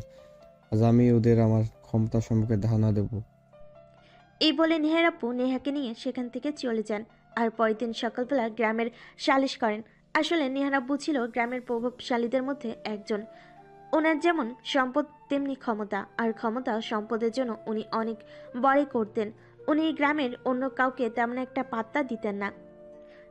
আজ আমি ওদের আমার ক্ষমতা সম্পর্কে ধারণা দেব। এই বলে নেহার আপু নেহাকে নিয়ে সেখান থেকে চলে যান। আর পরের দিন সকালবেলা গ্রামের সালিশ করেন। আসলে নেহার আব্বু ছিল গ্রামের প্রভাবশালীদের মধ্যে একজন। ওনার যেমন সম্পদ তেমনি ক্ষমতা, আর ক্ষমতা সম্পদের জন্য উনি অনেক বড় করতেন। উনি গ্রামের অন্য কাউকে তেমন একটা পাত্তা দিতেন না।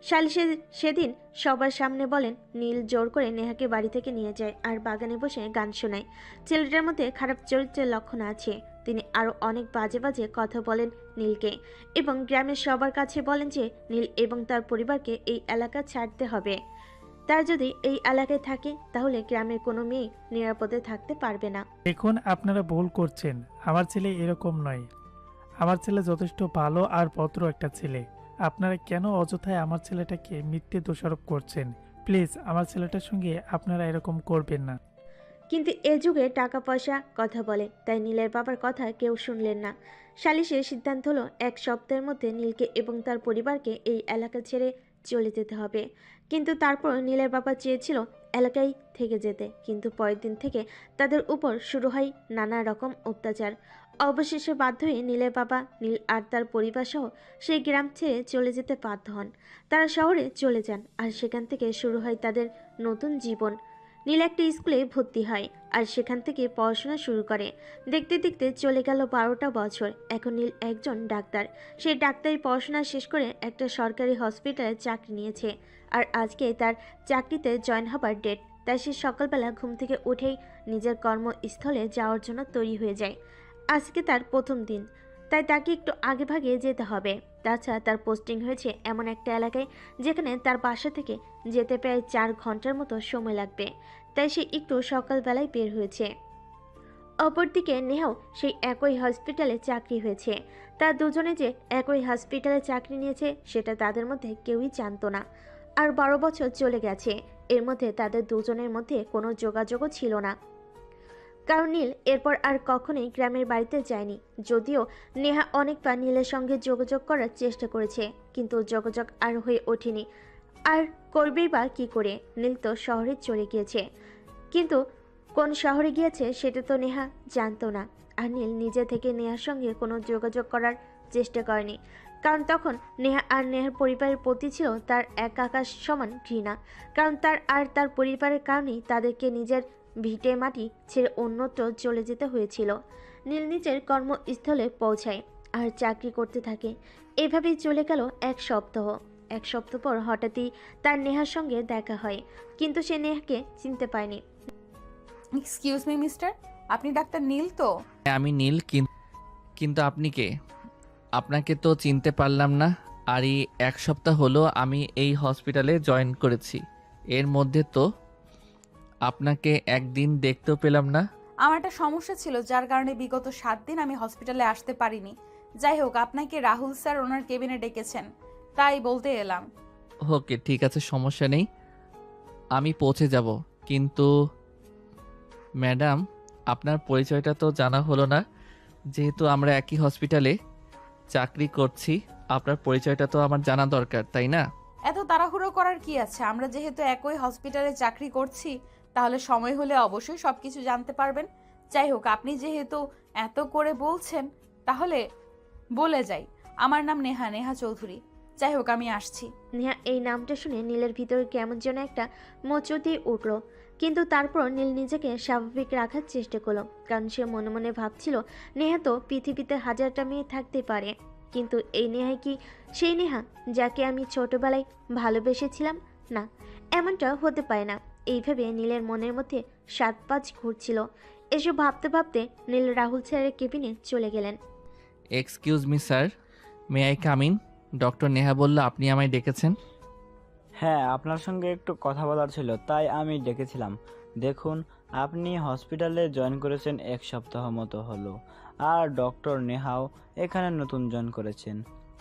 সালিশে সেদিন সবার সামনে বলেন নীল জোর করে নেহাকে বাড়ি থেকে নিয়ে যায় আর বাগানে বসে গান শোনায়। ছেলেটার মধ্যে খারাপ চরিত্রের লক্ষণ আছে। তিনি আরও অনেক বাজে বাজে কথা বলেন নীলকে এবং গ্রামের সবার কাছে বলেন যে নীল এবং তার পরিবারকে এই এলাকা ছাড়তে হবে। তার যদি এই এলাকায় থাকে তাহলে গ্রামের কোনো মেয়ে নিরাপদে থাকতে পারবে না। দেখুন আপনারা ভুল করছেন, আমার ছেলে এরকম নয়। আমার ছেলে যথেষ্ট ভালো আর ভদ্র একটা ছেলে। আপনারা কেন অযথায় আমার ছেলেটাকে মিথ্যে দোষারোপ করছেন? প্লিজ আমার ছেলেটার সঙ্গে আপনারা এরকম করবেন না। কিন্তু এ যুগে টাকা পয়সা কথা বলে, তাই নীলের বাবার কথা কেউ শুনলেন না। সালিশের সিদ্ধান্ত হলো 1 সপ্তাহের মধ্যে নীলকে এবং তার পরিবারকে এই এলাকা ছেড়ে চলে যেতে হবে। কিন্তু তারপর নীলের বাবা চেয়েছিল এলাকায় থেকে যেতে, কিন্তু পরের দিন থেকে তাদের উপর শুরু হয় নানা রকম অত্যাচার। অবশেষে বাধ্য হয়ে নীলের বাবা নীল আর তার পরিবার সহ সেই গ্রাম ছেড়ে চলে যেতে বাধ্য হন। তারা শহরে চলে যান আর সেখান থেকে শুরু হয় তাদের নতুন জীবন। নীল একটা স্কুলে ভর্তি হয় আর সেখান থেকে পড়াশোনা শুরু করে। দেখতে দেখতে চলে গেল 12টা বছর। এখন নীল একজন ডাক্তার। সেই ডাক্তারি পড়াশোনা শেষ করে একটা সরকারি হসপিটালে চাকরি নিয়েছে, আর আজকে তার চাকরিতে জয়েন হবার ডেট। তাই সে সকালবেলা ঘুম থেকে উঠেই নিজের কর্মস্থলে যাওয়ার জন্য তৈরি হয়ে যায়। আজকে তার প্রথম দিন, তাই তাকে একটু আগে ভাগে যেতে হবে। তাছাড়া তার পোস্টিং হয়েছে এমন একটা এলাকায় যেখানে তার বাসা থেকে যেতে প্রায় 4 ঘন্টার মতো সময় লাগবে, তাই সে একটু সকালবেলায় বের হয়েছে। অপরদিকে নেহাও সেই একই হসপিটালে চাকরি হয়েছে। তার দুজনে যে একই হসপিটালে চাকরি নিয়েছে সেটা তাদের মধ্যে কেউই জানতো না। আর 12 বছর চলে গেছে, এর মধ্যে তাদের দুজনের মধ্যে কোনো যোগাযোগও ছিল না, কারণ নীল এরপর আর কখনোই গ্রামের বাড়িতে যায়নি। যদিও নেহা অনেকবার নীলের সঙ্গে যোগাযোগ করার চেষ্টা করেছে, কিন্তু যোগাযোগ আর হয়ে ওঠেনি। আর করবেই বা কী করে, নীল তো শহরে চলে গিয়েছে, কিন্তু কোন শহরে গিয়েছে সেটা তো নেহা জানতো না। আর নীল নিজে থেকে নেহার সঙ্গে কোনো যোগাযোগ করার চেষ্টা করেনি, কারণ তখন নেহা আর নেহার পরিবারের প্রতি ছিল তার এক আকাশ সমান ঘৃণা। কারণ তার পরিবারের কারণেই তাদেরকে নিজের ভিটে মাটি ছেড়ে অন্যত্র চলে যেতে হয়েছিল। নীল নিজের কর্মস্থলে পৌঁছায় আর চাকরি করতে থাকে। এভাবেই চলে গেল 1 সপ্তাহ। 1 সপ্তাহ পর হঠাৎই তার নেহার সঙ্গে দেখা হয়, কিন্তু সে নেহাকে চিনতে পায়নি। এক্সকিউজ মি মিস্টার, আপনি ডাক্তার নীল তো? হ্যাঁ, আমি নীল। কিন্তু আপনি কে? আপনাকে তো চিনতে পারলাম না। আর এই 1 সপ্তাহ হলো আমি এই হসপিটালে জয়েন করেছি। এর মধ্যে তো আপনাকে একদিন দেখতেও পেলাম না। আমার একটা সমস্যা ছিল যার কারণে বিগত 7 দিন আমি হসপিটালে আসতে পারিনি। যাই হোক, আপনাকে রাহুল স্যার ওনার কেবিনে ডেকেছেন, তাই বলতে এলাম। ওকে, ঠিক আছে, সমস্যা নেই, আমি পৌঁছে যাব। কিন্তু ম্যাডাম, আপনার পরিচয়টা তো জানা হলো না। যেহেতু আমরা একই হসপিটালে চাকরি করছি, আপনার পরিচয়টা তো আমার জানা দরকার, তাই না? এত তাড়াহুড়ো করার কি আছে? আমরা যেহেতু একই হসপিটালে চাকরি করছি, তাহলে সময় হলে অবশ্যই সবকিছু জানতে পারবেন। যাই হোক, আপনি যেহেতু এত করে বলছেন, তাহলে বলে যাই, আমার নাম নেহা, নেহা চৌধুরী। যাই হোক, আমি আসছি। নেহা এই নামটা শুনে নীলের ভিতরে কেমন যেন একটা মোচড় উঠল, কিন্তু তারপর নীল নিজেকে স্বাভাবিক রাখার চেষ্টা করলো, কারণ সে মনে মনে ভাবছিল নেহা তো পৃথিবীতে হাজারটা মেয়ে থাকতে পারে, কিন্তু এই নেহাই কি সেই নেহা যাকে আমি ছোটবেলায় ভালোবেসেছিলাম? না, এমনটা হতে পারে না। এইভাবে নীলের মনের মধ্যে 7-5 ঘুরছিল। এসব ভাবতে ভাবতে নীল রাহুল স্যারের কেবিনে চলে গেলেন। Excuse me sir, may I come in? Doctor Neha বলল আপনি আমায় ডেকেছেন। হ্যাঁ, আপনার সঙ্গে একটু কথা বলার ছিল, তাই আমি ডেকেছিলাম। দেখুন, আপনি হসপিটালে জয়েন করেছেন 1 সপ্তাহ মতো হলো, আর ডক্টর নেহাও এখানে নতুন জয়েন করেছেন।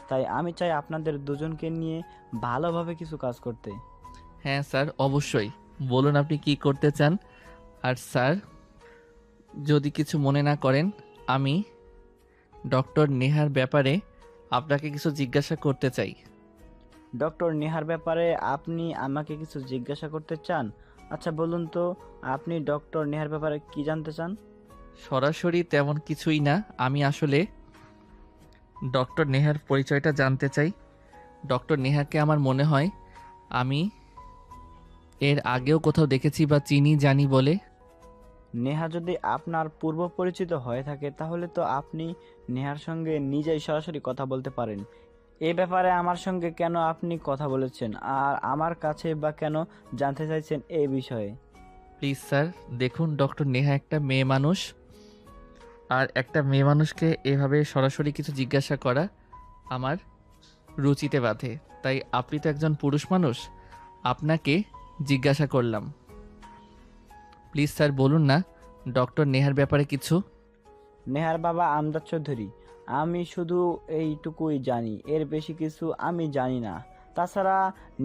তাই আমি চাই আপনাদের দুজনকে নিয়ে ভালোভাবে কিছু কাজ করতে। হ্যাঁ স্যার, অবশ্যই, বলুন আপনি কি করতে চান। আর স্যার, যদি কিছু মনে না করেন, আমি ডক্টর নেহার ব্যাপারে আপনাকে কিছু জিজ্ঞাসা করতে চাই। ডক্টর নেহার ব্যাপারে আপনি আমাকে কিছু জিজ্ঞাসা করতে চান? আচ্ছা বলুন তো, আপনি ডক্টর নেহার ব্যাপারে কি জানতে চান? সরাসরি তেমন কিছুই না, আমি আসলে ডক্টর নেহার পরিচয়টা জানতে চাই। ডক্টর নেহাকে আমার মনে হয় আমি এর আগেও কোথাও দেখেছি বা চিনি জানি বলে। নেহা যদি আপনার পূর্ব পরিচিত হয়ে থাকে, তাহলে তো আপনি নেহার সঙ্গে নিজেই সরাসরি কথা বলতে পারেন। এ ব্যাপারে আমার সঙ্গে কেন আপনি কথা বলেছেন, আর আমার কাছে বা কেন জানতে চাইছেন এই বিষয়ে? প্লিজ স্যার, দেখুন, ডক্টর নেহা একটা মেয়ে মানুষ, আর একটা মেয়ে মানুষকে এভাবে সরাসরি কিছু জিজ্ঞাসা করা আমার রুচিতে বাধে। তাই আপনি তো একজন পুরুষ মানুষ, আপনাকে জিজ্ঞাসা করলাম। প্লিজ স্যার, বলুন না ডক্টর নেহার ব্যাপারে কিছু। নেহার বাবা আমজাদ চৌধুরী। আমি শুধু এইটুকুই জানি, এর বেশি কিছু আমি জানি না। তাছাড়া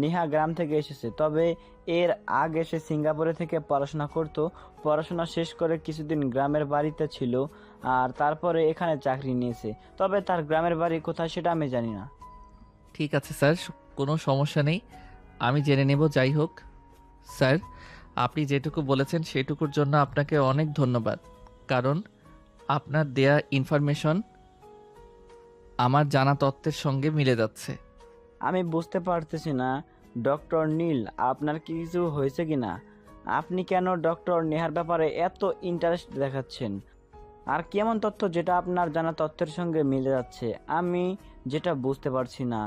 নেহা গ্রাম থেকে এসেছে, তবে এর আগে সে সিঙ্গাপুরে থেকে পড়াশোনা করত। পড়াশোনা শেষ করে কিছুদিন গ্রামের বাড়িতে ছিল, আর তারপরে এখানে চাকরি নিয়েছে। তবে তার গ্রামের বাড়ি কোথায় সেটা আমি জানি না। ঠিক আছে স্যার, কোনো সমস্যা নেই, আমি জেনে নেব। যাই হোক স্যার, আপনি যেটুকু বলেছেন সেটুকুর জন্য আপনাকে অনেক ধন্যবাদ, কারণ আপনার দেয়া ইনফরমেশন আমার জানা তথ্যের সঙ্গে মিলে যাচ্ছে। আমি বুঝতে পারতেছি না ডক্টর নীল, আপনার কি কিছু হয়েছে কিনা? আপনি কেন ডক্টর নেহার ব্যাপারে এত ইন্টারেস্ট দেখাচ্ছেন? আর কেমন তথ্য যেটা আপনার জানা তথ্যের সঙ্গে মিলে যাচ্ছে আমি যেটা বুঝতে পারছি না।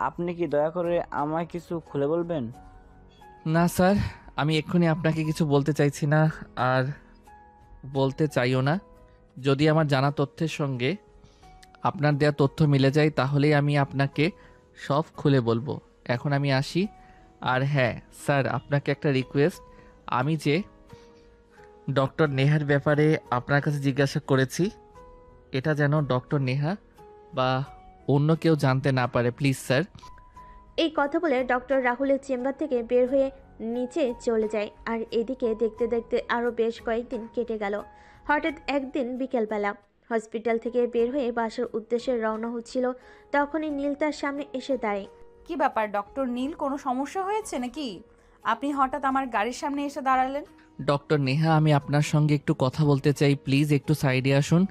আপনি কি দয়া করে আমায় কিছু খুলে বলবেন? না স্যার, আমি এক্ষুনি আপনাকে কিছু বলতে চাইছি না, আর বলতে চাইও না। যদি আমার জানা তথ্যের সঙ্গে আপনার দেয়া তথ্য মিলে যায় তাহলেই আমি আপনাকে সব খুলে বলবো। এখন আমি আসি। আর হ্যাঁ স্যার, আপনাকে একটা রিকোয়েস্ট, আমি যে ডক্টর নেহার ব্যাপারে আপনার কাছে জিজ্ঞাসা করেছি এটা যেন ডক্টর নেহা বা অন্য কেউ জানতে না পারে, প্লিজ স্যার। এই কথা বলে ডক্টর রাহুলের চেম্বার থেকে বের হয়ে নিচে চলে যায়। আর এদিকে দেখতে দেখতে আরও বেশ কয়েকদিন কেটে গেল। হঠাৎ একদিন বিকেলবেলা হসপিটাল থেকে বের হয়ে বাসার উদ্দেশ্যে রওনা হচ্ছিল, তখনই নীল তার সামনে এসে দাঁড়ায়। কি ব্যাপার ডক্টর নীল, কোনো সমস্যা হয়েছে নাকি? আপনি হঠাৎ আমার গাড়ির সামনে এসে দাঁড়ালেন। ডক্টর নেহা, আমি আপনার সঙ্গে একটু কথা বলতে চাই, প্লিজ একটু সাইডে আসুন।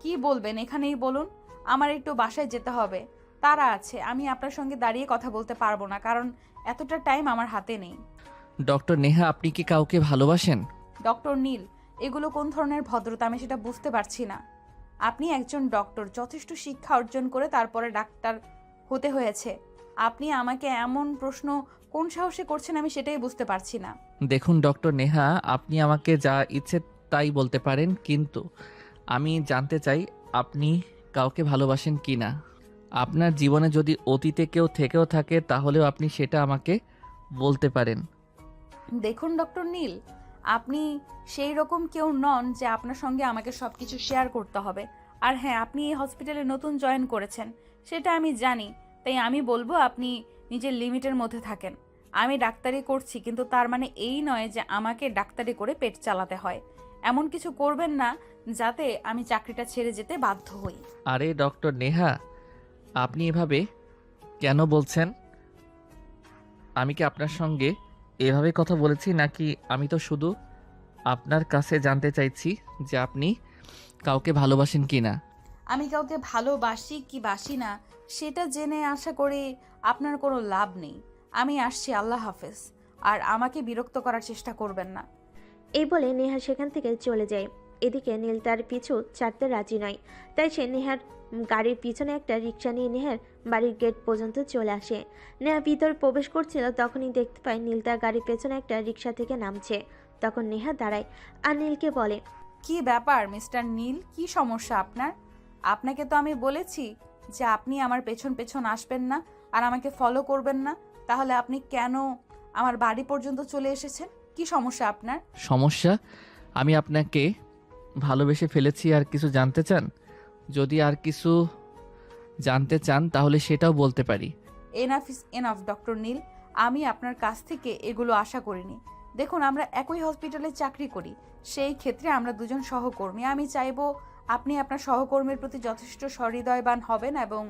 কি বলবেন এখানেই বলুন। আমার একটু বাসায় যেতে হবে, তারা আছে। আমি আপনার সঙ্গে দাঁড়িয়ে কথা বলতে পারবো না, কারণ এতটা টাইম আমার হাতে নেই। ডক্টর নেহা, আপনি কি কাউকে ভালোবাসেন? ডক্টর নীল, এগুলো কোন ধরনের ভদ্রতা আমি সেটা বুঝতে পারছি না। আপনি একজন ডক্টর, যথেষ্ট শিক্ষা অর্জন করে তারপরে ডাক্তার হতে হয়েছে। আপনি আমাকে এমন প্রশ্ন কোন সাহসে করছেন আমি সেটাই বুঝতে পারছি না। দেখুন ডক্টর নেহা, আপনি আমাকে যা ইচ্ছে তাই বলতে পারেন, কিন্তু আমি জানতে চাই আপনি কাউকে ভালোবাসেন কি না। আপনার জীবনে যদি অতীতে কেউ থেকেও থাকে তাহলেও আপনি সেটা আমাকে বলতে পারেন। দেখুন ডক্টর নীল, আপনি সেই রকম কেউ নন যে আপনার সঙ্গে আমাকে সব কিছু শেয়ার করতে হবে। আর হ্যাঁ, আপনি এই হসপিটালে নতুন জয়েন করেছেন, সেটা আমি জানি। তাই আমি বলবো আপনি নিজের লিমিটের মধ্যে থাকেন। আমি ডাক্তারি করছি, কিন্তু তার মানে এই নয় যে আমাকে ডাক্তারি করে পেট চালাতে হয়। এমন কিছু করবেন না যাতে আমি চাকরিটা ছেড়ে যেতে বাধ্য হই। আরে ডক্টর নেহা, আপনি এভাবে কেন বলছেন? আমি কি আপনার সঙ্গে এভাবে কথা বলেছি নাকি? আমি তো শুধু আপনার কাছে জানতে চাইছি যে আপনি কাউকে ভালোবাসেন কি না। আমি কাউকে ভালোবাসি কি বাসি না সেটা জেনে আশা করি আপনার কোনো লাভ নেই। আমি আসছি, আল্লাহ হাফেজ। আর আমাকে বিরক্ত করার চেষ্টা করবেন না। এই বলে নেহা সেখান থেকে চলে যায়। এদিকে নীল তার পিছু ছাড়তে রাজি নয়, তাই সে নেহার গাড়ির পিছনে একটা রিক্সা নিয়ে নেহার বাড়ির গেট পর্যন্ত চলে আসে। নেহা ভিতর প্রবেশ করছিল, তখনই দেখতে পায় নীল তার গাড়ির পেছনে একটা রিক্সা থেকে নামছে। তখন নেহা দাঁড়ায় আর নীলকে বলে, কি ব্যাপার মিস্টার নীল, কি সমস্যা আপনার? আপনাকে তো আমি বলেছি যে আপনি আমার পেছন পেছন আসবেন না আর আমাকে ফলো করবেন না। তাহলে আপনি কেন আমার বাড়ি পর্যন্ত চলে এসেছেন? কি সমস্যা আপনার? সমস্যা? আমি আপনাকে ভালোবেসে ফেলেছি, আর কিছু জানতে চান? যদি আর কিছু জানতে চান তাহলে সেটাও বলতে পারি। এনাফ ইজ এনাফ ডক্টর নীল, আমি আপনার কাছ থেকে এগুলো আশা করিনি। দেখুন, আমরা একই হসপিটালে চাকরি করি, সেই ক্ষেত্রে আমরা দুজন সহকর্মী। আমি চাইবো আপনি আপনার সহকর্মীর প্রতি যথেষ্ট সহৃদয়বান হবেন এবং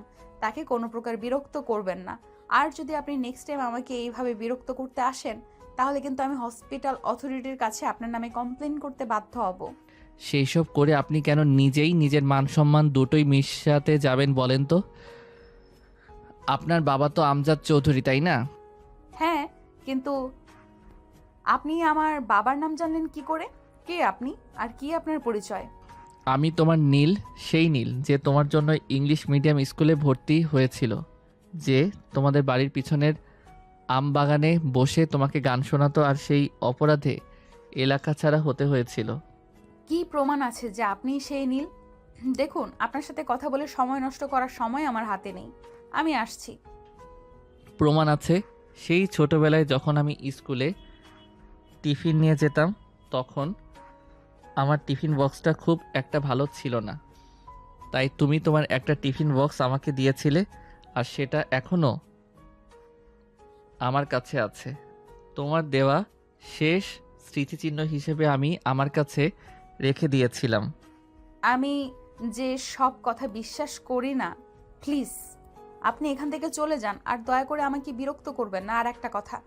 তাকে কোনো প্রকার বিরক্ত করবেন না। আর যদি আপনি নেক্সট টাইম আমাকে এইভাবে বিরক্ত করতে আসেন তাহলে কিন্তু আমি হসপিটাল অথরিটির কাছে আপনার নামে কমপ্লেন করতে বাধ্য হব। সেই সব করে আপনি কেন নিজেই নিজের মান সম্মান দুটোই মিশাতে যাবেন বলেন তো? আপনার বাবা তো আমজাদ চৌধুরী, তাই না? হ্যাঁ, কিন্তু আপনি আমার বাবার নাম জানলেন কি করে? কে আপনি আর কি আপনার পরিচয়? আমি তোমার নীল, সেই নীল যে তোমার জন্য ইংলিশ মিডিয়াম স্কুলে ভর্তি হয়েছিল, যে তোমাদের বাড়ির পিছনের আম বাগানে বসে তোমাকে গান শোনাতো আর সেই অপরাধে এলাকা ছাড়া হতে হয়েছিল। কি প্রমাণ আছে যে আপনি সেই নীল? দেখুন, আপনার সাথে কথা বলে সময় নষ্ট করার সময় আমার হাতে নেই। আমি আসছি। প্রমাণ আছে। সেই ছোটবেলায় যখন আমি স্কুলে টিফিন নিয়ে যেতাম, তখন আমার টিফিন বক্সটা খুব একটা ভালো ছিল না, তাই তুমি তোমার একটা টিফিন বক্স আমাকে দিয়েছিলে, আর সেটা এখনও আমার কাছে আছে। তোমার দেওয়া শেষ স্মৃতিচিহ্ন হিসেবে আমি আমার কাছে রেখে দিয়েছিলাম। আমি যে সব কথা বিশ্বাস করি না, প্লিজ আপনি এখান থেকে চলে যান, আর দয়া করে আমাকে বিরক্ত করবেন না। আর একটা কথা,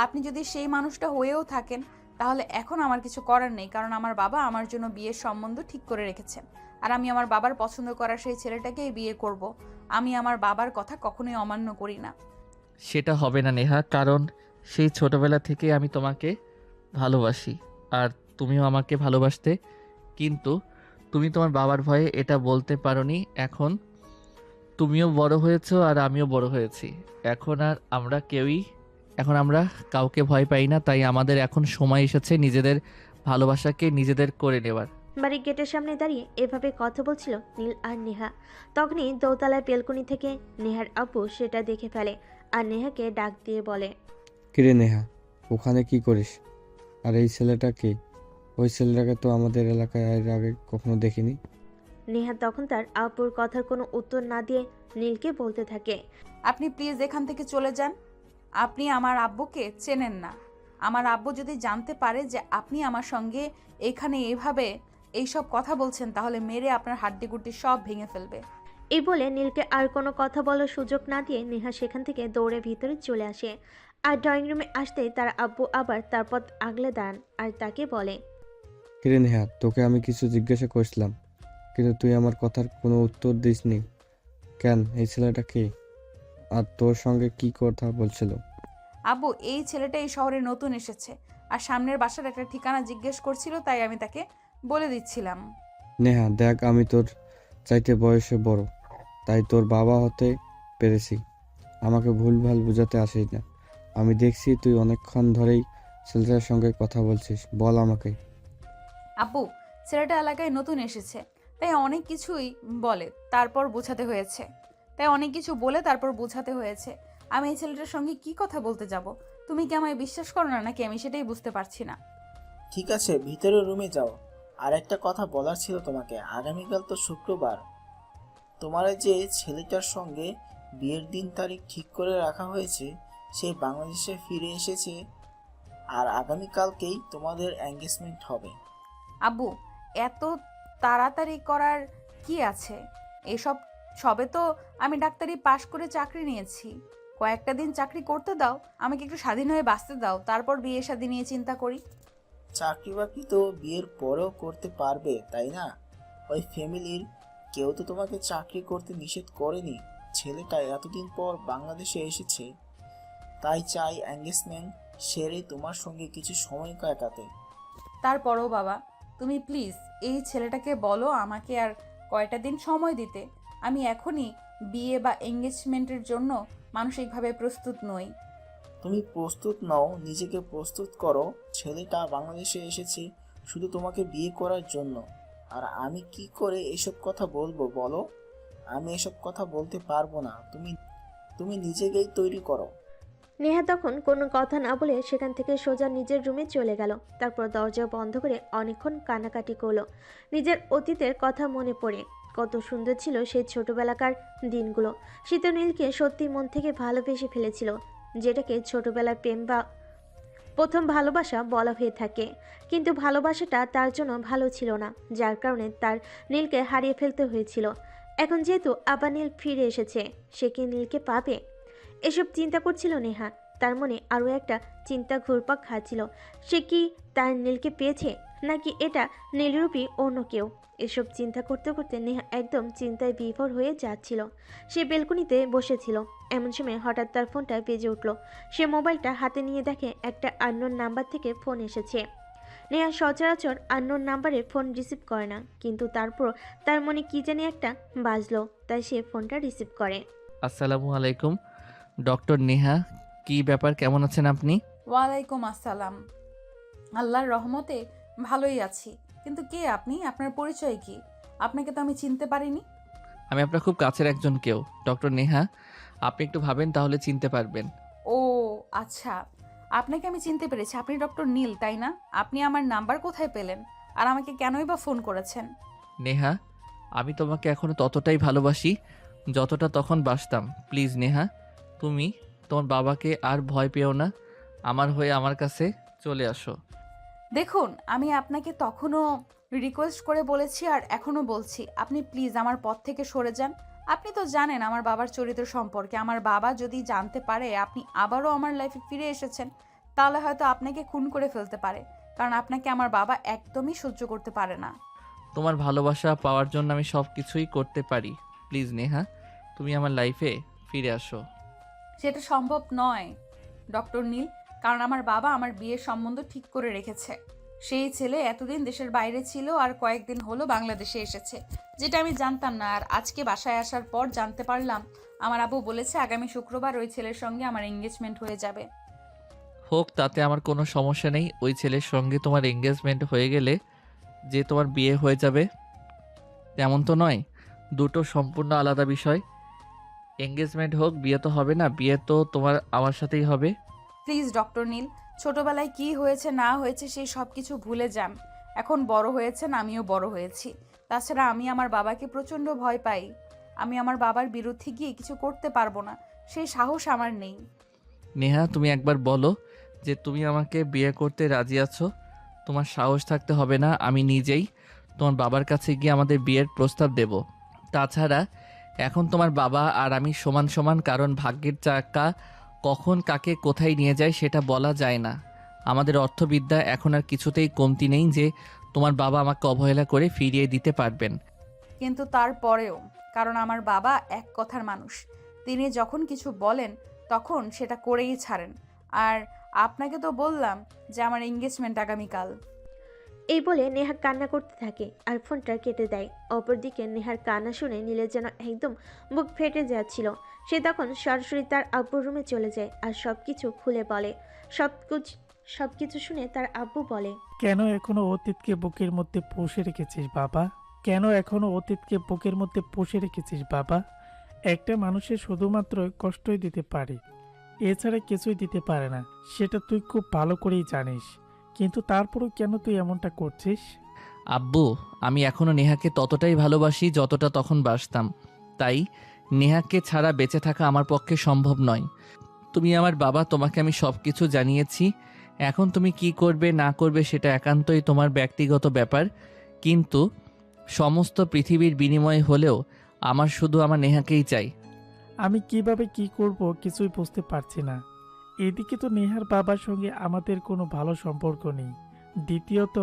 আপনি যদি সেই মানুষটা হয়েও থাকেন তাহলে এখন আমার কিছু করার নেই, কারণ আমার বাবা আমার জন্য বিয়ের সম্বন্ধ ঠিক করে রেখেছেন, আর আমি আমার বাবার পছন্দ করা সেই ছেলেটাকেই বিয়ে করব। আমি আমার বাবার কথা কখনোই অমান্য করি না। সেটা হবে না নেহা, কারণ সেই ছোটবেলা থেকে আমি তোমাকে ভালোবাসি আর তুমিও আমাকে ভালোবাসতে, কিন্তু তুমি তোমার বাবার ভয়ে এটা বলতে পারোনি। এখন তুমিও বড় হয়েছো আর আমিও বড় হয়েছি। এখন আমরা কাউকে ভয় পাই না, তাই আমাদের এখন সময় এসেছে নিজেদের ভালোবাসাকে নিজেদের করে নেবার। বাড়ির গেটের সামনে দাঁড়িয়ে এভাবে কথা বলছিল নীল আর নেহা। তখনই দোতলার বেলকনি থেকে নেহার আব্বু সেটা দেখে ফেলে আর নেহাকে ডাক দিয়ে বলে, কিরে নেহা, ওখানে কি করিস? আর এই ছেলেটা কে? ওই ছেলেটাকে তো আমাদের এলাকায় এর আগে কখনো দেখিনি। নেহা তখন তার আব্বুর কথার কোনো উত্তর না দিয়ে নীলকে বলতে থাকে, আপনি প্লিজ এখান থেকে চলে যান। আপনি আমার আব্বুকে চেনেন না। আমার আব্বু যদি জানতে পারে যে আপনি আমার সঙ্গে এখানে এভাবে এইসব কথা বলছেন, তাহলে মেরে আপনার হাড্ডিগুড্ডি সব ভেঙে ফেলবে। এই বলে নীলকে আর কোনো কথা বলার সুযোগ না দিয়ে নেহা সেখান থেকে দৌড়ে ভিতরে চলে আসে। আর ড্রয়িং রুমে আসতেই তার আব্বু আবার তার পথ আগলে দাঁড়ান আর তাকে বলে, কিরে নেহা, তোকে আমি কিছু জিজ্ঞাসা করছিলাম, কিন্তু তুই আমার কথার কোনো উত্তর দিসনি কেন? এই ছেলেটা কে? আর তোর সঙ্গে কি কথা বলছিল? আব্বু, এই ছেলেটা এই শহরে নতুন এসেছে আর সামনের বাসার একটা ঠিকানা জিজ্ঞেস করছিল, তাই আমি তাকে বলে দিচ্ছিলাম। নেহা দেখ, আমি তোর চাইতে বয়সে বড়, তাই তোর বাবা হতে পেরেছি। আমাকে ভুলভাল বোঝাতে আসিস না। আমি দেখছি তুই অনেকক্ষণ ধরেই ছেলেটার সঙ্গে কথা বলছিস, বল আমাকে। আব্বু, ছেলেটা এলাকায় নতুন এসেছে, তাই অনেক কিছুই বলে তারপর বোঝাতে হয়েছে। আমি এই ছেলেটার সঙ্গে কি কথা বলতে যাব? তুমি কি আমায় বিশ্বাস করো না নাকি? আমি সেটাই বুঝতে পারছি না। ঠিক আছে, ভিতরে রুমে যাও। আর একটা কথা বলার ছিল তোমাকে, আগামীকাল তো শুক্রবার। তোমার এই যে ছেলেটার সঙ্গে বিয়ের দিন তারিখ ঠিক করে রাখা হয়েছে, সে বাংলাদেশে ফিরে এসেছে আর আগামীকালকেই তোমাদের এঙ্গেজমেন্ট হবে। আব্বু, এত তাড়াতাড়ি করার কি আছে? এসব সবে তো আমি ডাক্তারি পাশ করে চাকরি নিয়েছি। কয়েকটা দিন চাকরি করতে দাও, আমাকে একটু স্বাধীন হয়ে বাঁচতে দাও, তারপর বিয়ে শাদী নিয়ে চিন্তা করি। চাকরি বাকরি তো বিয়ের পরেও করতে পারবে, তাই না? ওই ফ্যামিলির কেউ তো তোমাকে চাকরি করতে নিষেধ করেনি। ছেলেটা এতদিন পর বাংলাদেশে এসেছে, তাই চাই এঙ্গেজমেন্ট সেরে তোমার সঙ্গে কিছু সময় কাটাতে। তারপরও বাবা, তুমি প্লিজ এই ছেলেটাকে বলো আমাকে আর কয়টা দিন সময় দিতে। আমি এখনই বিয়ে বা এঙ্গেজমেন্টের জন্য মানসিকভাবে প্রস্তুত নই। তুমি প্রস্তুত নও, নিজেকে প্রস্তুত করো। ছেলেটা বাংলাদেশে এসেছে শুধু তোমাকে বিয়ে করার জন্য। আর আমি কি করে এসব কথা বলবো বলো? আমি এসব কথা বলতে পারবো না। তুমি নিজেকেই তৈরি করো। নেহা তখন কোনো কথা না বলে সেখান থেকে সোজা নিজের রুমে চলে গেল। তারপর দরজা বন্ধ করে অনেকক্ষণ কান্নাকাটি করলো। নিজের অতীতের কথা মনে পড়ে কত সুন্দর ছিল সেই ছোটবেলাকার দিনগুলো। সে তো নীলকে সত্যি মন থেকে ভালোবেসে ফেলেছিল, যেটাকে ছোটবেলার প্রেম বা প্রথম ভালোবাসা বলা হয়ে থাকে। কিন্তু ভালোবাসাটা তার জন্য ভালো ছিল না, যার কারণে তার নীলকে হারিয়ে ফেলতে হয়েছিল। এখন যেহেতু আবার নীল ফিরে এসেছে, সে কি নীলকে পাবে? এসব চিন্তা করছিল নেহা। তার মনে আরও একটা চিন্তা ঘুরপাক খাচ্ছিল, সে কি তার নীলকে পেয়েছে, নাকি এটা নীলরূপী অন্য কেউ? এসব চিন্তা করতে করতে নেহা একদম চিন্তায় বিভোর হয়ে যাচ্ছিল। সে বেলকনিতে বসেছিল, এমন সময় হঠাৎ তার ফোনটা বেজে উঠল। সে মোবাইলটা হাতে নিয়ে দেখে একটা আননোন নাম্বার থেকে ফোন এসেছে। নেহা সচরাচর আননোন নাম্বারে ফোন রিসিভ করে না, কিন্তু তারপর তার মনে কি জানি একটা বাজলো, তাই সে ফোনটা রিসিভ করে। আসসালামু আলাইকুম ডক্টর নেহা, কি ব্যাপার, কেমন আছেন আপনি? ওয়ালাইকুম আসসালাম। আল্লাহর রহমতে ভালোই আছি, কিন্তু কে আপনি? আপনার পরিচয় কি? আপনাকে তো আমি চিনতে পারিনি। আমি আপনার খুব কাছের একজন কেউ ডক্টর নেহা, আপনি একটু ভাবেন তাহলে চিনতে পারবেন। ও আচ্ছা, আপনাকে আমি চিনতে পেরেছি। আপনি ডক্টর নীল, তাই না? আপনি আমার নাম্বার কোথায় পেলেন, আর আমাকে কেনই বা ফোন করেছেন? নেহা, আমি তোমাকে এখনো ততটাই ভালোবাসি যতটা তখন বাসতাম। প্লিজ নেহা, তুমি তোমার বাবাকে আর ভয় পেও না, আমার হয়ে আমার কাছে চলে আসো। দেখুন, আমি আপনাকে তখনও রিকোয়েস্ট করে বলেছি আর এখনও বলছি, আপনি প্লিজ আমার পথ থেকে সরে যান। আপনি তো জানেন আমার বাবার চরিত্র সম্পর্কে। আমার বাবা যদি জানতে পারে আপনি আবারও আমার লাইফে ফিরে এসেছেন, তাহলে হয়তো আপনাকে খুন করে ফেলতে পারে, কারণ আপনাকে আমার বাবা একদমই সহ্য করতে পারে না। তোমার ভালোবাসা পাওয়ার জন্য আমি সব কিছুই করতে পারি। প্লিজ নেহা, তুমি আমার লাইফে ফিরে আসো। সেটা সম্ভব নয় ডক্টর নীল, কারণ আমার বাবা আমার বিয়ের সম্বন্ধ ঠিক করে রেখেছে। সেই ছেলে এতদিন দেশের বাইরে ছিল আর কয়েকদিন হলো বাংলাদেশে এসেছে, যেটা আমি জানতাম না। আর আজকে বাসায় আসার পর জানতে পারলাম আমার আব্বু বলেছে আগামী শুক্রবার ওই ছেলের সঙ্গে আমার এঙ্গেজমেন্ট হয়ে যাবে। হোক, তাতে আমার কোনো সমস্যা নেই। ওই ছেলের সঙ্গে তোমার এঙ্গেজমেন্ট হয়ে গেলে যে তোমার বিয়ে হয়ে যাবে তেমন তো নয়, দুটো সম্পূর্ণ আলাদা বিষয়। এঙ্গেজমেন্ট হোক, বিয়ে তো হবে না, বিয়ে তো তোমার আমার সাথেই হবে। প্লিজ ডক্টর নীল, ছোটবেলায় কি হয়েছে না হয়েছে সেই সব কিছু ভুলে যান। এখন বড় হয়েছেন, আমিও বড় হয়েছি। তাছাড়া আমি আমার বাবাকে প্রচণ্ড ভয় পাই। আমি আমার বাবার বিরুদ্ধে গিয়ে কিছু করতে পারবো না, সেই সাহস আমার নেই। নেহা, তুমি একবার বলো যে তুমি আমাকে বিয়ে করতে রাজি আছো। তোমার সাহস থাকতে হবে না, আমি নিজেই তোমার বাবার কাছে গিয়ে আমাদের বিয়ের প্রস্তাব দেব। তাছাড়া এখন তোমার বাবা আর আমি সমান সমান, কারণ ভাগ্যের চাকা কখন কাকে কোথায় নিয়ে যায় সেটা বলা যায় না। আমাদের অর্থবিদ্যা এখন আর কিছুতেই কমতি নেই যে তোমার বাবা আমাকে অবহেলা করে ফিরিয়ে দিতে পারবেন। কিন্তু তারপরেও, কারণ আমার বাবা এক কথার মানুষ, তিনি যখন কিছু বলেন তখন সেটা করেই ছাড়েন। আর আপনাকে তো বললাম যে আমার এঙ্গেজমেন্ট আগামীকাল। এই বলে নেহা কান্না করতে থাকে আর ফোনটা কেটে দেয়। অপরদিকে নেহার কান্না শুনে নীলের যেন একদম বুক ফেটে যাচ্ছিল। সে তখন সরাসরি তার আব্বুর রুমে চলে যায় আর সবকিছু খুলে বলে। সবকিছু শুনে তার আব্বু বলে, কেন এখনো অতীতকে বুকের মধ্যে পুষে রেখেছিস বাবা? কেন এখনো অতীতকে বুকের মধ্যে পুষে রেখেছিস বাবা? একটা মানুষের শুধুমাত্র কষ্টই দিতে পারে, এছাড়া কিছুই দিতে পারে না, সেটা তুই খুব ভালো করেই জানিস। কিন্তু তারপরেও কেন তুই এমনটা করছিস? আব্বু, আমি এখনও নেহাকে ততটাই ভালোবাসি যতটা তখন বাসতাম। তাই নেহাকে ছাড়া বেঁচে থাকা আমার পক্ষে সম্ভব নয়। তুমি আমার বাবা, তোমাকে আমি সব কিছু জানিয়েছি। এখন তুমি কি করবে না করবে সেটা একান্তই তোমার ব্যক্তিগত ব্যাপার, কিন্তু সমস্ত পৃথিবীর বিনিময়ে হলেও আমার শুধু আমার নেহাকেই চাই। আমি কিভাবে কি করব কিছুই বুঝতে পারছি না। এদিকে তো নেহার বাবার সঙ্গে আমাদের কোনো ভালো সম্পর্ক নেই, দ্বিতীয়ত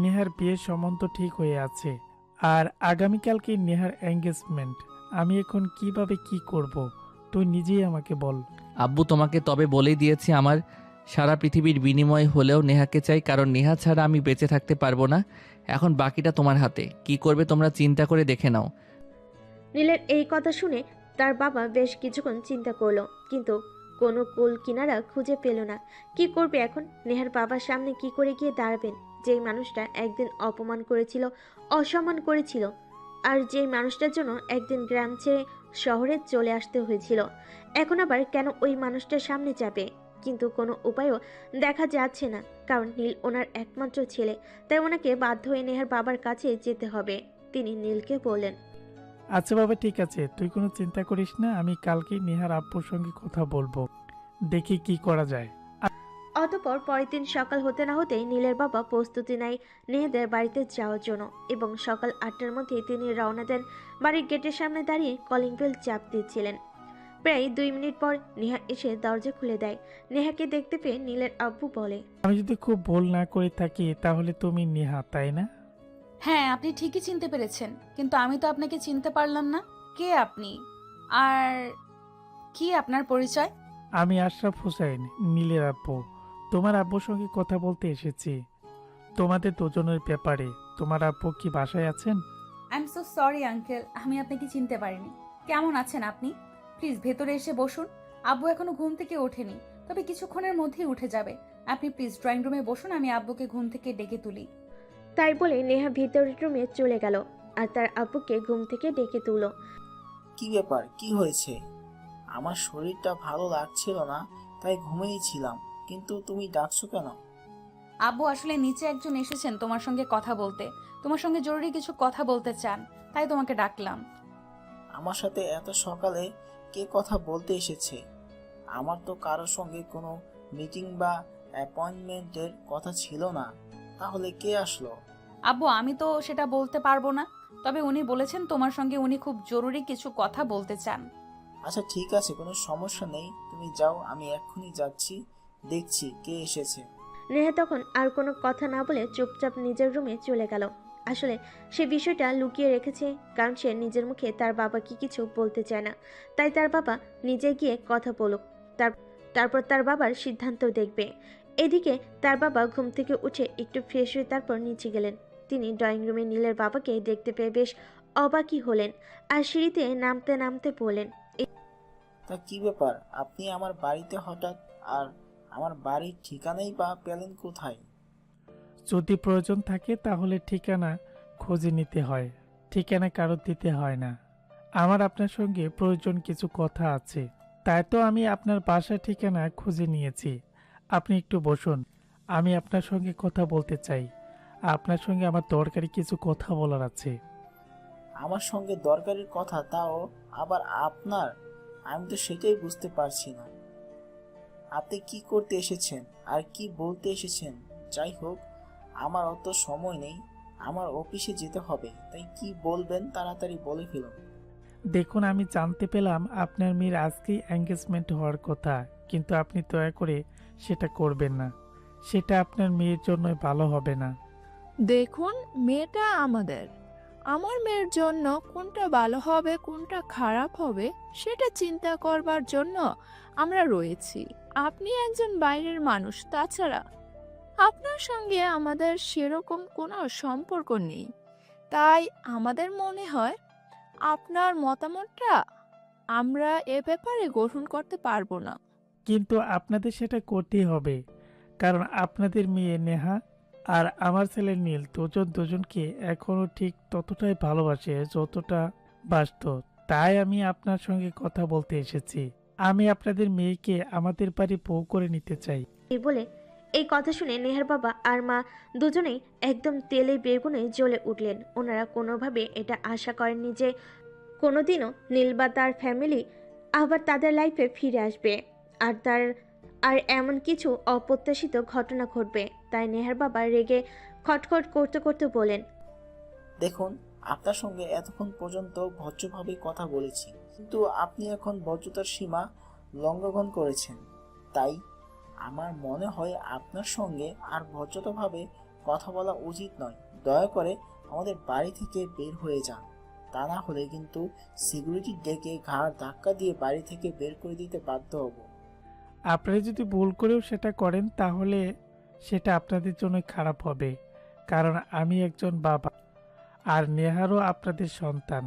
নেহার বিয়ের সম্বন্ধ ঠিক হয়ে আছে, আর আগামীকালকে নেহার এঙ্গেজমেন্ট। আমি এখন কিভাবে কি করব তুই নিজেই আমাকে বল। আব্বু, তোমাকে তবে বলেই দিয়েছি আমার সারা পৃথিবীর বিনিময়ে হলেও নেহাকে চাই, কারণ নেহা ছাড়া আমি বেঁচে থাকতে পারবো না। এখন বাকিটা তোমার হাতে, কি করবে তোমরা চিন্তা করে দেখে নাও। নীলের এই কথা শুনে তার বাবা বেশ কিছুক্ষণ চিন্তা করলো, কিন্তু কোনো কুল কিনারা খুঁজে পেল না। কি করবে এখন? নেহার বাবার সামনে কি করে গিয়ে দাঁড়াবেন, যেই মানুষটা একদিন অপমান করেছিল, অসম্মান করেছিল, আর যেই মানুষটার জন্য একদিন গ্রাম ছেড়ে শহরে চলে আসতে হয়েছিল। এখন আবার কেন ওই মানুষটার সামনে যাবে? কিন্তু কোনো উপায়ও দেখা যাচ্ছে না, কারণ নীল ওনার একমাত্র ছেলে। তাই ওনাকে বাধ্য হয়ে নেহার বাবার কাছে যেতে হবে। তিনি নীলকে বললেন, আচ্ছা বাবা, ঠিক আছে, তুই কোনো চিন্তা করিস না, আমি কালকেই নেহার আব্বুর সঙ্গে কথা বলবো, দেখি কি করা যায়। অতঃপর পরের দিন সকাল হতে না হতেই নীলের বাবা প্রস্তুতি নেয় নেহাদের বাড়িতে যাওয়ার জন্য, এবং সকাল 8টার মধ্যে তিনি রওনা দেন। বাড়ির গেটের সামনে দাঁড়িয়ে কলিং বেল চাপ দিচ্ছিলেন। প্রায় 2 মিনিট পর নেহা এসে দরজা খুলে দেয়। নেহাকে দেখতে পেয়ে নীলের আব্বু বলে, আমি যদি খুব ভুল না করে থাকি তাহলে তুমি নেহা, তাই না? হ্যাঁ, আপনি ঠিকই চিনতে পেরেছেন, কিন্তু আমি তো আপনাকে চিনতে পারলাম না। কে আপনি? আর কি আপনার পরিচয়? আমি আশরাফ হোসেন, নীলের আব্বু। তোমার আব্বুর সঙ্গে কথা বলতে এসেছি তোমাদের দুজনের ব্যাপারে। তোমার আব্বু কি বাসায় আছেন? I am so sorry uncle, আমি আপনাকে চিনতে পারিনি। কেমন আছেন আপনি? প্লিজ ভেতরে এসে বসুন। আব্বু এখনো ঘুম থেকে ওঠেনি, তবে কিছুক্ষণের মধ্যেই উঠে যাবে। আপনি প্লিজ ড্রয়িং রুমে বসুন, আমি আব্বুকে ঘুম থেকে ডেকে তুলি। তাই বলে নেহা ভিতরের রুমে চলে গেল আর তার আব্বুকে ঘুম থেকে ডেকে তুলল। কি ব্যাপার, কি হয়েছে? আমার শরীরটা ভালো লাগছিল না, তাই ঘুমিয়েই ছিলাম, কিন্তু তুমি ডাকছো কেন? আব্বু, আসলে নিচে একজন এসেছেন তোমার সঙ্গে কথা বলতে। তোমার সঙ্গে জরুরি কিছু কথা বলতে চান, তাই তোমাকে ডাকলাম। আমার সাথে এত সকালে কে কথা বলতে এসেছে? আমার তো কারোর সঙ্গে কোনো মিটিং বা অ্যাপয়েন্টমেন্টের কথা ছিল না, তাহলে কে আসলো? আব্বু, আমি তো সেটা বলতে পারবো না। তবে উনি বলেছেন তোমার সঙ্গে উনি খুব জরুরি কিছু কথা বলতে চান। আচ্ছা ঠিক আছে, কোনো সমস্যা নেই, তুমি যাও, আমি এক্ষুনি যাচ্ছি, দেখছি কে এসেছে। নেহা তখন আর কোনো কথা না বলে চুপচাপ নিজের রুমে চলে গেল। আসলে সে বিষয়টা লুকিয়ে রেখেছে, কারণ সে নিজের মুখে তার বাবাকে কিছু বলতে চায় না। তাই তার বাবা নিজে গিয়ে কথা বলুক, তারপর তার বাবার সিদ্ধান্ত দেখবে। এদিকে তার বাবা ঘুম থেকে উঠে একটু ফ্রেশ হয়ে তারপর নিচে গেলেন। তিনি ড্রয়িং রুমে নীলের বাবাকে দেখতে পেয়ে বেশ অবাকই হলেন, আর সিঁড়িতে নামতে নামতে বললেন, তা কি ব্যাপার, আপনি আমার বাড়িতে হঠাৎ? আর আমার বাড়ির ঠিকানাই বা পেলেন কোথায়? যদি প্রয়োজন থাকে তাহলে ঠিকানা খুঁজে নিতে হয়, ঠিকানা কারোর দিতে হয় না। আমার আপনার সঙ্গে প্রয়োজন কিছু কথা আছে, তাই তো আমি আপনার বাসার ঠিকানা খুঁজে নিয়েছি। আপনি একটু বসুন, আমি আপনার সঙ্গে কথা বলতে চাই। আপনার সঙ্গে আমার দরকারি কিছু কথা বলার আছে। আমার সঙ্গে দরকারের কথা, তাও আবার আপনার? আমি তো সেটাই বুঝতে পারছি না। আপনি কি করতে এসেছেন আর কি বলতে এসেছেন? যাই হোক, আমার অত সময় নেই, আমার অফিসে যেতে হবে, তাই কি বলবেন তাড়াতাড়ি বলে ফেলুন। দেখুন, আমি জানতে পেলাম আপনার মেয়ের আজকেই এঙ্গেজমেন্ট হওয়ার কথা, কিন্তু আপনি দয়া করে সেটা করবেন না। সেটা আপনার মেয়ের জন্য ভালো হবে না। দেখুন, মেয়েটা আমাদের। আমার মেয়ের জন্য কোনটা ভালো হবে কোনটা খারাপ হবে সেটা চিন্তা করবার জন্য আমরা রয়েছি। আপনি একজন বাইরের মানুষ, তাছাড়া আপনার সঙ্গে আমাদের সেরকম কোনো সম্পর্ক নেই। তাই আমাদের মনে হয় আপনার মতামতটা আমরা এ ব্যাপারে গ্রহণ করতে পারবো না। কিন্তু আপনাদের সেটা করতেই হবে, কারণ আপনাদের মেয়ে নেহা আর আমার ছেলে নীল দুজনকে এখনো ঠিক ততটাই ভালোবাসে যতটা বাসত। তাই আমি আপনার সঙ্গে কথা বলতে এসেছি। আমি আপনাদের মেয়েকে আমাদের বাড়ি বউ করে নিতে চাই। এই বলে এই কথা শুনে নেহার বাবা আর মা দুজনেই একদম তেলে বেগুনে জ্বলে উঠলেন। ওনারা কোনোভাবে এটা আশা করেননি যে কোনোদিনও নীল বা তার ফ্যামিলি আবার তাদের লাইফে ফিরে আসবে, আর এমন কিছু অপ্রত্যাশিত ঘটনা ঘটবে। তাই নেহার বাবা রেগে খটখট করতে করতে বলেন, দেখুন, আপনার সঙ্গে এতক্ষণ পর্যন্ত ভদ্রভাবে কথা বলেছি, কিন্তু আপনি এখন ভদ্রতার সীমা লঙ্ঘন করেছেন। তাই আমার মনে হয় আপনার সঙ্গে আর ভদ্রতাভাবে কথা বলা উচিত নয়। দয়া করে আমাদের বাড়ি থেকে বের হয়ে যান, তা না হলে কিন্তু সিকিউরিটি ডেকে ঘাড় ধাক্কা দিয়ে বাড়ি থেকে বের করে দিতে বাধ্য হব। আপনারা যদি ভুল করেও সেটা করেন তাহলে সেটা আপনাদের জন্য খারাপ হবে, কারণ আমি একজন বাবা আর নেহারও আপনাদের সন্তান।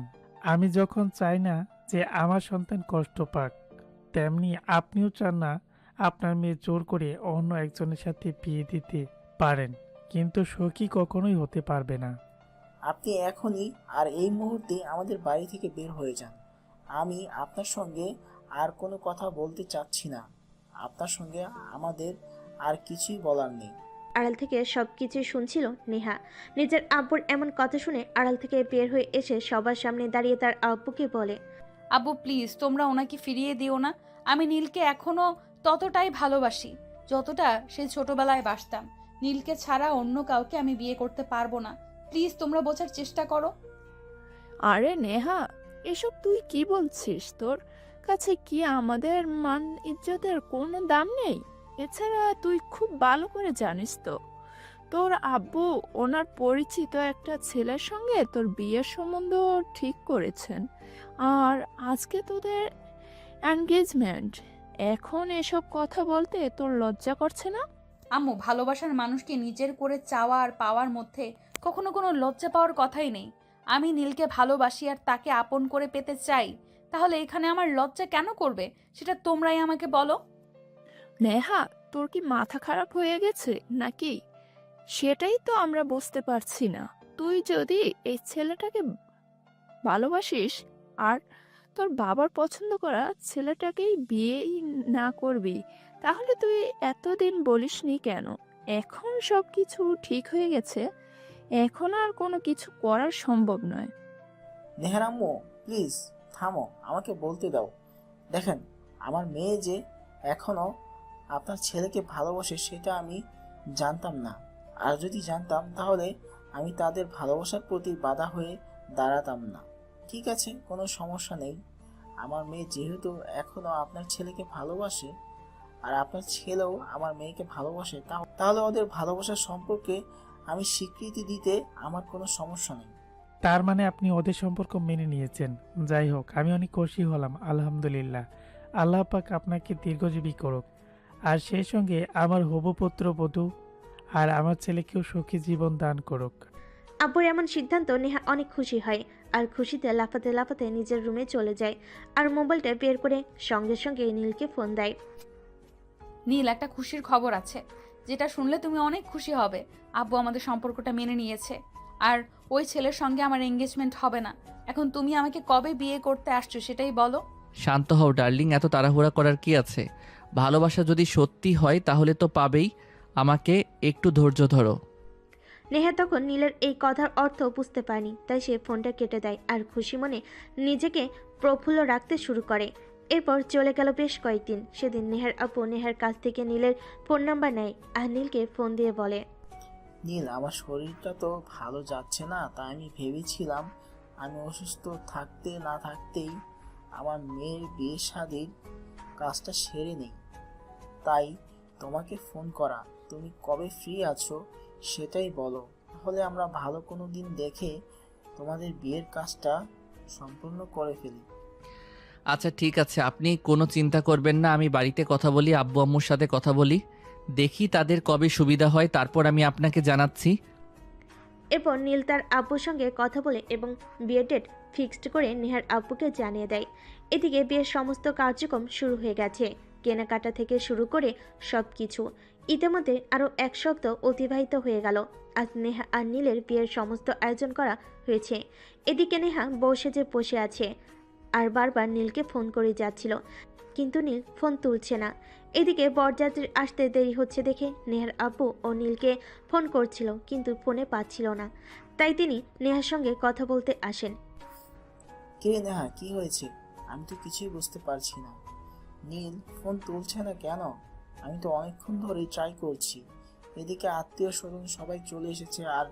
আমি যখন চাই না যে আমার সন্তান কষ্ট পাক, তেমনি আপনিও চান না আপনার মেয়ে জোর করে অন্য একজনের সাথে বিয়ে দিতে পারেন, কিন্তু সখী কখনোই হতে পারবে না। আপনি এখনই আর এই মুহূর্তে আমাদের বাড়ি থেকে বের হয়ে যান। আমি আপনার সঙ্গে আর কোনো কথা বলতে চাচ্ছি না। আপনার সঙ্গে আমাদের আর কিছুই বলার নেই। আড়াল থেকে সবকিছু শুনছিল নেহা। নিজের আব্বুর এমন কথা শুনে আড়াল থেকে বের হয়ে এসে সবার সামনে দাঁড়িয়ে তার আব্বুকে বলে, আব্বু প্লিজ তোমরা ওনাকে ফিরিয়ে দিও না। আমি নীলকে এখনো ততটাই ভালোবাসি যতটা সেই ছোটবেলায় বাসতাম। নীলকে ছাড়া অন্য কাউকে আমি বিয়ে করতে পারবো না। প্লিজ তোমরা বোঝার চেষ্টা করো। আরে নেহা, এসব তুই কি বলছিস? তোর কাছে কি আমাদের মান ইজ্জতের কোনো দাম নেই? এছাড়া তুই খুব ভালো করে জানিস তো তোর আব্বু ওনার পরিচিত একটা ছেলের সঙ্গে তোর বিয়ের সম্বন্ধ ঠিক করেছেন, আর আজকে তোদের এনগেজমেন্ট। এখন এসব কথা বলতে তোর লজ্জা করছে না? আম্মু, ভালোবাসার মানুষকে নিজের করে চাওয়া আর পাওয়ার মধ্যে কখনো কোনো লজ্জা পাওয়ার কথাই নেই। আমি নীলকে ভালোবাসি আর তাকে আপন করে পেতে চাই, তাহলে এখানে আমার লজ্জা কেন করবে সেটা তোমরাই আমাকে বলো। নেহা, তোর কি মাথা খারাপ হয়ে গেছে নাকি? সেটাই তো আমরা বুঝতে পারছি না। তুই যদি এই ছেলেটাকে ভালোবাসিস আর তোর বাবার পছন্দ করা ছেলেটাকেই বিয়েই না করবি, তাহলে তুই এতদিন বলিসনি কেন? এখন সব কিছু ঠিক হয়ে গেছে, এখন আর কোনো কিছু করার সম্ভব নয়। নেহার আম্মু প্লিজ থামো, আমাকে বলতে দাও। দেখেন, আমার মেয়ে যে এখনো আপনার ছেলেকে ভালোবাসে সেটা আমি জানতাম না। আর যদি জানতাম তাহলে আমি তাদের ভালোবাসার প্রতি বাধা হয়ে দাঁড়াতাম না। ঠিক আছে, কোনো সমস্যা নেই। আমার মেয়ে যেহেতু এখনো আপনার ছেলেকে ভালোবাসে আর আপনার ছেলেও আমার মেয়েকে ভালোবাসে, তাহলে ওদের ভালোবাসার সম্পর্কে আমি স্বীকৃতি দিতে আমার কোনো সমস্যা নেই। তার মানে আপনি ওদের সম্পর্ক মেনে নিয়েছেন। যাই হোক, আমি অনেক খুশি হলাম, আলহামদুলিল্লাহ। আল্লাহ পাক আপনাকে দীর্ঘজীবী করুক, আর সেই সঙ্গে আমার হবু পুত্র বধূ আর আমার ছেলেকেও সুখী জীবন দান করুক। আব্বুর এমন সিদ্ধান্ত নেহা অনেক খুশি হয় আর খুশিতে লাফাতে লাফাতে নিজের রুমে চলে যায় আর মোবাইলটা বের করে সঙ্গে সঙ্গে নীলকে ফোন দেয়। নীল, একটা খুশির খবর আছে, যেটা শুনলে তুমি অনেক খুশি হবে। আব্বু আমাদের সম্পর্কটা মেনে নিয়েছে, আর ওই ছেলের সঙ্গে আমার এঙ্গেজমেন্ট হবে না। এখন তুমি আমাকে কবে বিয়ে করতে আসছো সেটাই বলো। শান্ত হও ডার্লিং, এত তাড়াহুড়া করার কি আছে? ভালোবাসা যদি সত্যি হয় তাহলে তো পাবেই। আমাকে একটু ধৈর্য ধরো। নেহা তখন নীলের এই কথার অর্থ বুঝতে পারেনি, তাই সে ফোনটা কেটে দেয় আর খুশি মনে নিজেকে প্রফুল্ল রাখতে শুরু করে। এরপর চলে গেল বেশ কয়েকদিন। সেদিন নেহার আপু নেহার কাছ থেকে নীলের ফোন নাম্বার নেয় আর নীলকে ফোন দিয়ে বলে, নীল, আমার শরীরটা তো ভালো যাচ্ছে না, তাই আমি ভেবেছিলাম আমি অসুস্থ থাকতে না থাকতেই আমার মেয়ের বিয়ে শাদির কাজটা সেরে নেই। তাই তোমাকে ফোন করা। তুমি কবে ফ্রি আছো সেটাই বলো, তাহলে আমরা ভালো কোনো দিন দেখে তোমাদের বিয়ের কাজটা সম্পূর্ণ করে ফেলি। আচ্ছা ঠিক আছে, আপনি কোনো চিন্তা করবেন না। আমি বাড়িতে কথা বলি, আব্বু আম্মুর সাথে কথা বলি, দেখি তাদের কবে সুবিধা হয়, তারপর আমি আপনাকে জানাচ্ছি। এরপর নীল তার আব্বুর সঙ্গে কথা বলে এবং বিয়ের ডেট ফিক্সড করে নেহার আব্বুকে জানিয়ে দেয়। এদিকে বিয়ের সমস্ত কার্যক্রম শুরু হয়ে গেছে, কেনাকাটা থেকে শুরু করে সব কিছু। ইতিমধ্যে আরও 1 সপ্তাহ অতিবাহিত হয়ে গেল। আজ নেহা আর নীলের বিয়ের সমস্ত আয়োজন করা হয়েছে। এদিকে নেহা বসে আছে আর বারবার নীলকে ফোন করে যাচ্ছিল, কিন্তু নীল ফোন তুলছে না। এদিকে বরযাত্রীর আসতে দেরি হচ্ছে দেখে নেহার আব্বু ও নীলকে ফোন করছিল, কিন্তু ফোনে পাচ্ছিল না। তাই তিনি নেহার সঙ্গে কথা বলতে আসেন। কে নেহা, কি হয়েছে? আমি তো কিছুই বুঝতে পারছি না। নীল ফোন তুলছে না কেন? আমি তো অনেকক্ষণ ধরেই ট্রাই করছি। এদিকে আত্মীয় স্বজন সবাই চলে এসেছে আর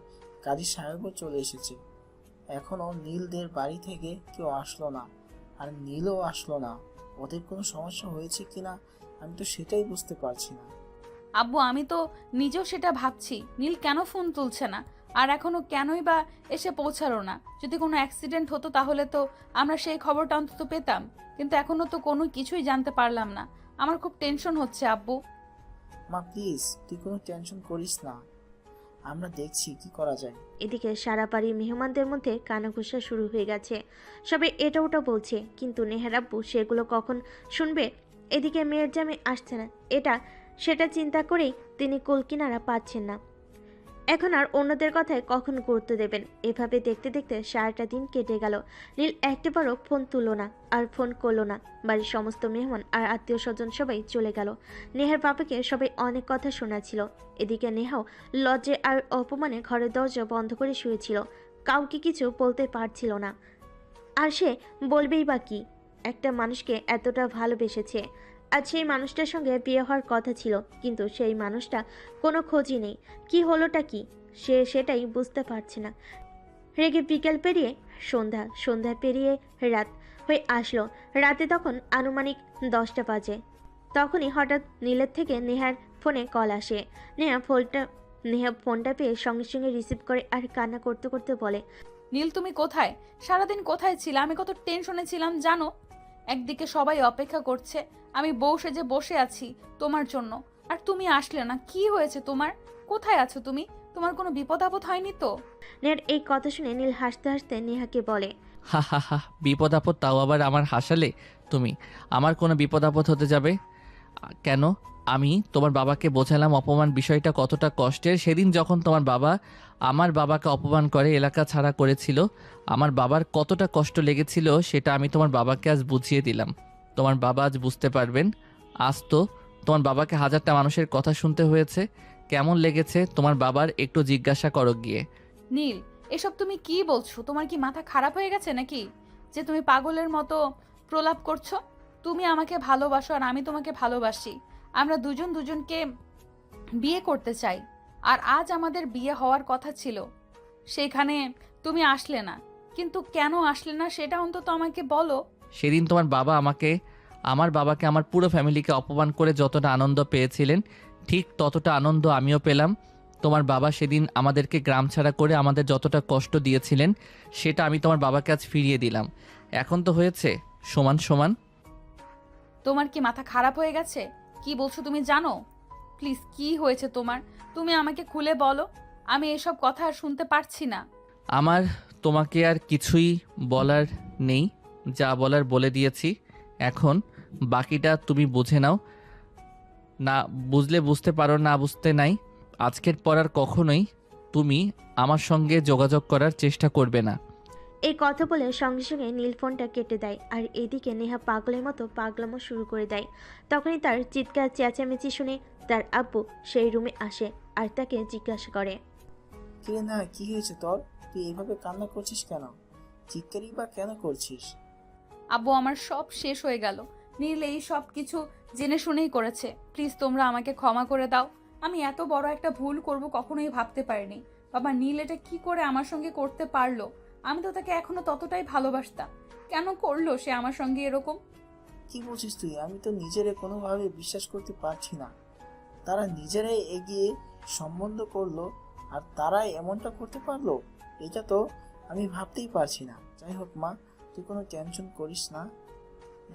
কাজী সাহেবও চলে এসেছে। এখনো নীলদের বাড়ি থেকে কেউ আসলো না, আর নীলও আসলো না। ওদের কোনো সমস্যা হয়েছে কিনা আমি তো সেটাই বুঝতে পারছি না। আব্বু, আমি তো নিজেও সেটা ভাবছি, নীল কেন ফোন তুলছে না আর এখনো কেনই বা এসে পৌঁছালো না। যদি কোনো অ্যাক্সিডেন্ট হতো তাহলে তো আমরা সেই খবরটা অন্তত পেতাম, কিন্তু এখনো তো কোনো কিছুই জানতে পারলাম না। আমার খুব টেনশন হচ্ছে আব্বু। মা প্লিজ, তুই কোনো টেনশন করিস না, আমরা দেখছি কি করা যায়। এদিকে সারা বাড়ির মেহমানদের মধ্যে কানাঘুষা শুরু হয়ে গেছে। সবাই এটা ওটা বলছে, কিন্তু নেহার আব্বু সেগুলো কখন শুনবে? এদিকে মেয়ের জামে আসছে না, এটা সেটা চিন্তা করেই তিনি কুলকিনারা পাচ্ছেন না। এখন আর অন্যদের কথায় কখন গুরুত্ব দেবেন? এভাবে দেখতে দেখতে সারাটা দিন কেটে গেল। নীল একটিবারও ফোন তুলল না আর ফোন করলো না। বাড়ির সমস্ত মেহমান আর আত্মীয় স্বজন সবাই চলে গেল। নেহার বাবাকে সবাই অনেক কথা শোনাচ্ছিল। এদিকে নেহাও লজ্জে আর অপমানে ঘরের দরজা বন্ধ করে শুয়েছিল, কাউকে কিছু বলতে পারছিল না। আর সে বলবেই বা কি? একটা মানুষকে এতটা ভালোবেসেছে, আজ সেই মানুষটার সঙ্গে বিয়ে হওয়ার কথা ছিল, কিন্তু সেই মানুষটা কোনো খোঁজই নেই। কি হলোটা কি সে সেটাই বুঝতে পারছে না। রেগে বিকেল পেরিয়ে সন্ধ্যা, সন্ধ্যা পেরিয়ে রাত হয়ে আসলো। রাতে তখন আনুমানিক 10টা বাজে। তখনই হঠাৎ নীলের থেকে নেহার ফোনে কল আসে। নেহা ফোনটা পেয়ে সঙ্গে সঙ্গে রিসিভ করে আর কান্না করতে করতে বলে, নীল, তুমি কোথায়? সারাদিন কোথায় ছিলে? আমি কত টেনশনে ছিলাম জানো। একদিকে সবাই অপেক্ষা করছে, আমি বউ সেজে বসে আছি তোমার জন্য, আর তুমি আসলে না। কি হয়েছে তোমার? কোথায় আছো তুমি? তোমার কোনো বিপদ আপদ হয়নি তো? নেহার এই কথা শুনে নীল হাসতে হাসতে নেহাকে বলে, হা হা হা, বিপদ আপদ তাও আবার আমার হাসালে তুমি? আমার কোনো বিপদ আপদ হতে যাবে কেন? আমি তোমার বাবাকে বোঝালাম অপমান বিষয়টা কতটা কষ্টের। সেদিন যখন তোমার বাবা আমার বাবাকে অপমান করে এলাকা ছাড়া করেছিল, আমার বাবার কতটা কষ্ট লেগেছিল সেটা আমি তোমার বাবাকে আজ বুঝিয়ে দিলাম। তোমার বাবা আজ বুঝতে পারবেন। আজ তো তোমার বাবাকে 1000টা মানুষের কথা শুনতে হয়েছে। কেমন লেগেছে তোমার বাবার একটু জিজ্ঞাসা করো গিয়ে। নীল, এসব তুমি কি বলছো? তোমার কি মাথা খারাপ হয়ে গেছে নাকি, যে তুমি পাগলের মতো প্রলাপ করছো? তুমি আমাকে ভালোবাসো আর আমি তোমাকে ভালোবাসি। আমরা দুজন দুজনকে বিয়ে করতে চাই, আর আজ আমাদের বিয়ে হওয়ার কথা ছিল, সেখানে তুমি আসলে না। কিন্তু কেন আসলে না সেটা অন্তত আমাকে বলো। সেদিন তোমার বাবা আমার বাবাকে আমার পুরো ফ্যামিলিকে অপমান করে যতটা আনন্দ পেয়েছিলেন, ঠিক ততটা আনন্দ আমিও পেলাম। তোমার বাবা সেদিন আমাদেরকে গ্রাম ছাড়া করে আমাদের যতটা কষ্ট দিয়েছিলেন, সেটা আমি তোমার বাবাকে আজ ফিরিয়ে দিলাম। এখন তো হয়েছে সমান সমান। তোমার কি মাথা খারাপ হয়ে গেছে? কি বলছো তুমি জানো? প্লিজ, কি হয়েছে তোমার? তুমি আমাকে খুলে বলো। আমি এসব কথা আর শুনতে পারছি না। আমার তোমাকে আর কিছুই বলার নেই, যা বলার বলে দিয়েছি। এখন বাকিটা তুমি বুঝে নাও। না বুঝলে বুঝতে পারো, না বুঝতে নাই। আজকের পর আর কখনোই তুমি আমার সঙ্গে যোগাযোগ করার চেষ্টা করবে না। এই কথা বলে সঙ্গে সঙ্গে নীল ফোনটা কেটে দেয়। আর এদিকে নেহা পাগলের মতো পাগলামো শুরু করে দেয়। তখনই তার চিৎকার চেঁচামেচি শুনে তার আব্বু সেই রুমে আসে আর তাকে জিজ্ঞাসা করে, কিরে না, কি হয়েছে তোর? তুই এভাবে কান্না করছিস কেন? চিৎকারই বা কেন করছিস? আব্বু, আমার সব শেষ হয়ে গেল। নীল এই সব কিছু জেনে শুনেই করেছে। প্লিজ তোমরা আমাকে ক্ষমা করে দাও। আমি এত বড় একটা ভুল করব কখনোই ভাবতে পারিনি। বাবা, নীল এটা কি করে আমার সঙ্গে করতে পারলো? আমি তো তাকে এখনো ততটাই ভালোবাসতাম। কেন করলো সে আমার সঙ্গে এরকম? কি বলছিস তুই? আমি তো নিজেরে কোনোভাবে বিশ্বাস করতে পারছি না। তারা নিজেরাই এগিয়ে সম্বন্ধ করলো আর তারাই এমনটা করতে পারলো? এটা তো আমি ভাবতেই পারছি না। যাই হোক মা, তুই কোনো টেনশন করিস না।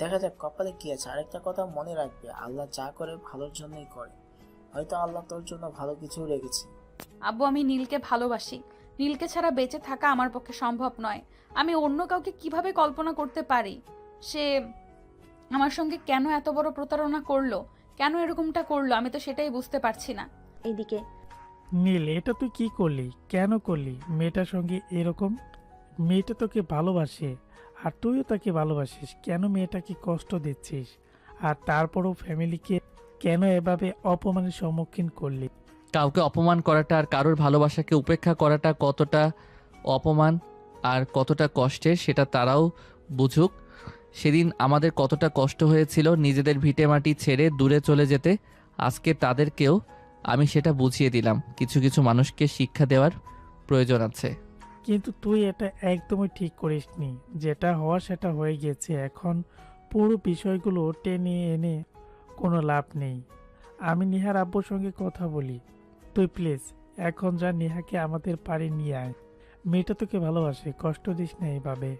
দেখা যাক কপালে কি আছে। আরেকটা কথা মনে রাখবে, আল্লাহ যা করে ভালোর জন্যই করে। হয়তো আল্লাহ তোর জন্য ভালো কিছু রেখেছে। আব্বু, আমি নীলকে ভালোবাসি। নীলকে ছাড়া বেঁচে থাকা আমার পক্ষে সম্ভব নয়। আমি অন্য কাউকে কিভাবে কল্পনা করতে পারি? সে আমার সঙ্গে কেন এত বড় প্রতারণা করলো? কেন এরকমটা করলো? আমি তো সেটাই বুঝতে পারছি না। এদিকে নীল, এটা তুই কি করলি? কেন করলি মেয়েটার সঙ্গে এরকম? মেয়েটা তোকে ভালোবাসে আর তুইও তাকে ভালোবাসিস, কেন মেয়েটাকে কষ্ট দিচ্ছিস? আর তারপরও ফ্যামিলিকে কেন এভাবে অপমানের সম্মুখীন করলি? কাউকে অপমান করাটা আর কারোর ভালোবাসাকে উপেক্ষা করাটা কতটা অপমান আর কতটা কষ্টের, সেটা তারাও বুঝুক। সেদিন আমাদের কতটা কষ্ট হয়েছিল নিজেদের ভিটে মাটি ছেড়ে দূরে চলে যেতে। আজকে তাদেরকেও আমি সেটা বুঝিয়ে দিলাম। কিছু কিছু মানুষকে শিক্ষা দেওয়ার প্রয়োজন আছে। কিন্তু তুই এটা একদমই ঠিক করিসনি। যেটা হওয়া সেটা হয়ে গেছে। এখন পুরো বিষয়গুলো টেনে এনে কোনো লাভ নেই। আমি নেহার আব্বুর সঙ্গে কথা বলি। তুই প্লিজ এখন যা, নেহাকে আমাদের বাড়ি নিয়ে আয়। মেয়েটা তোকে ভালোবাসে, কষ্ট দিস না এইভাবে।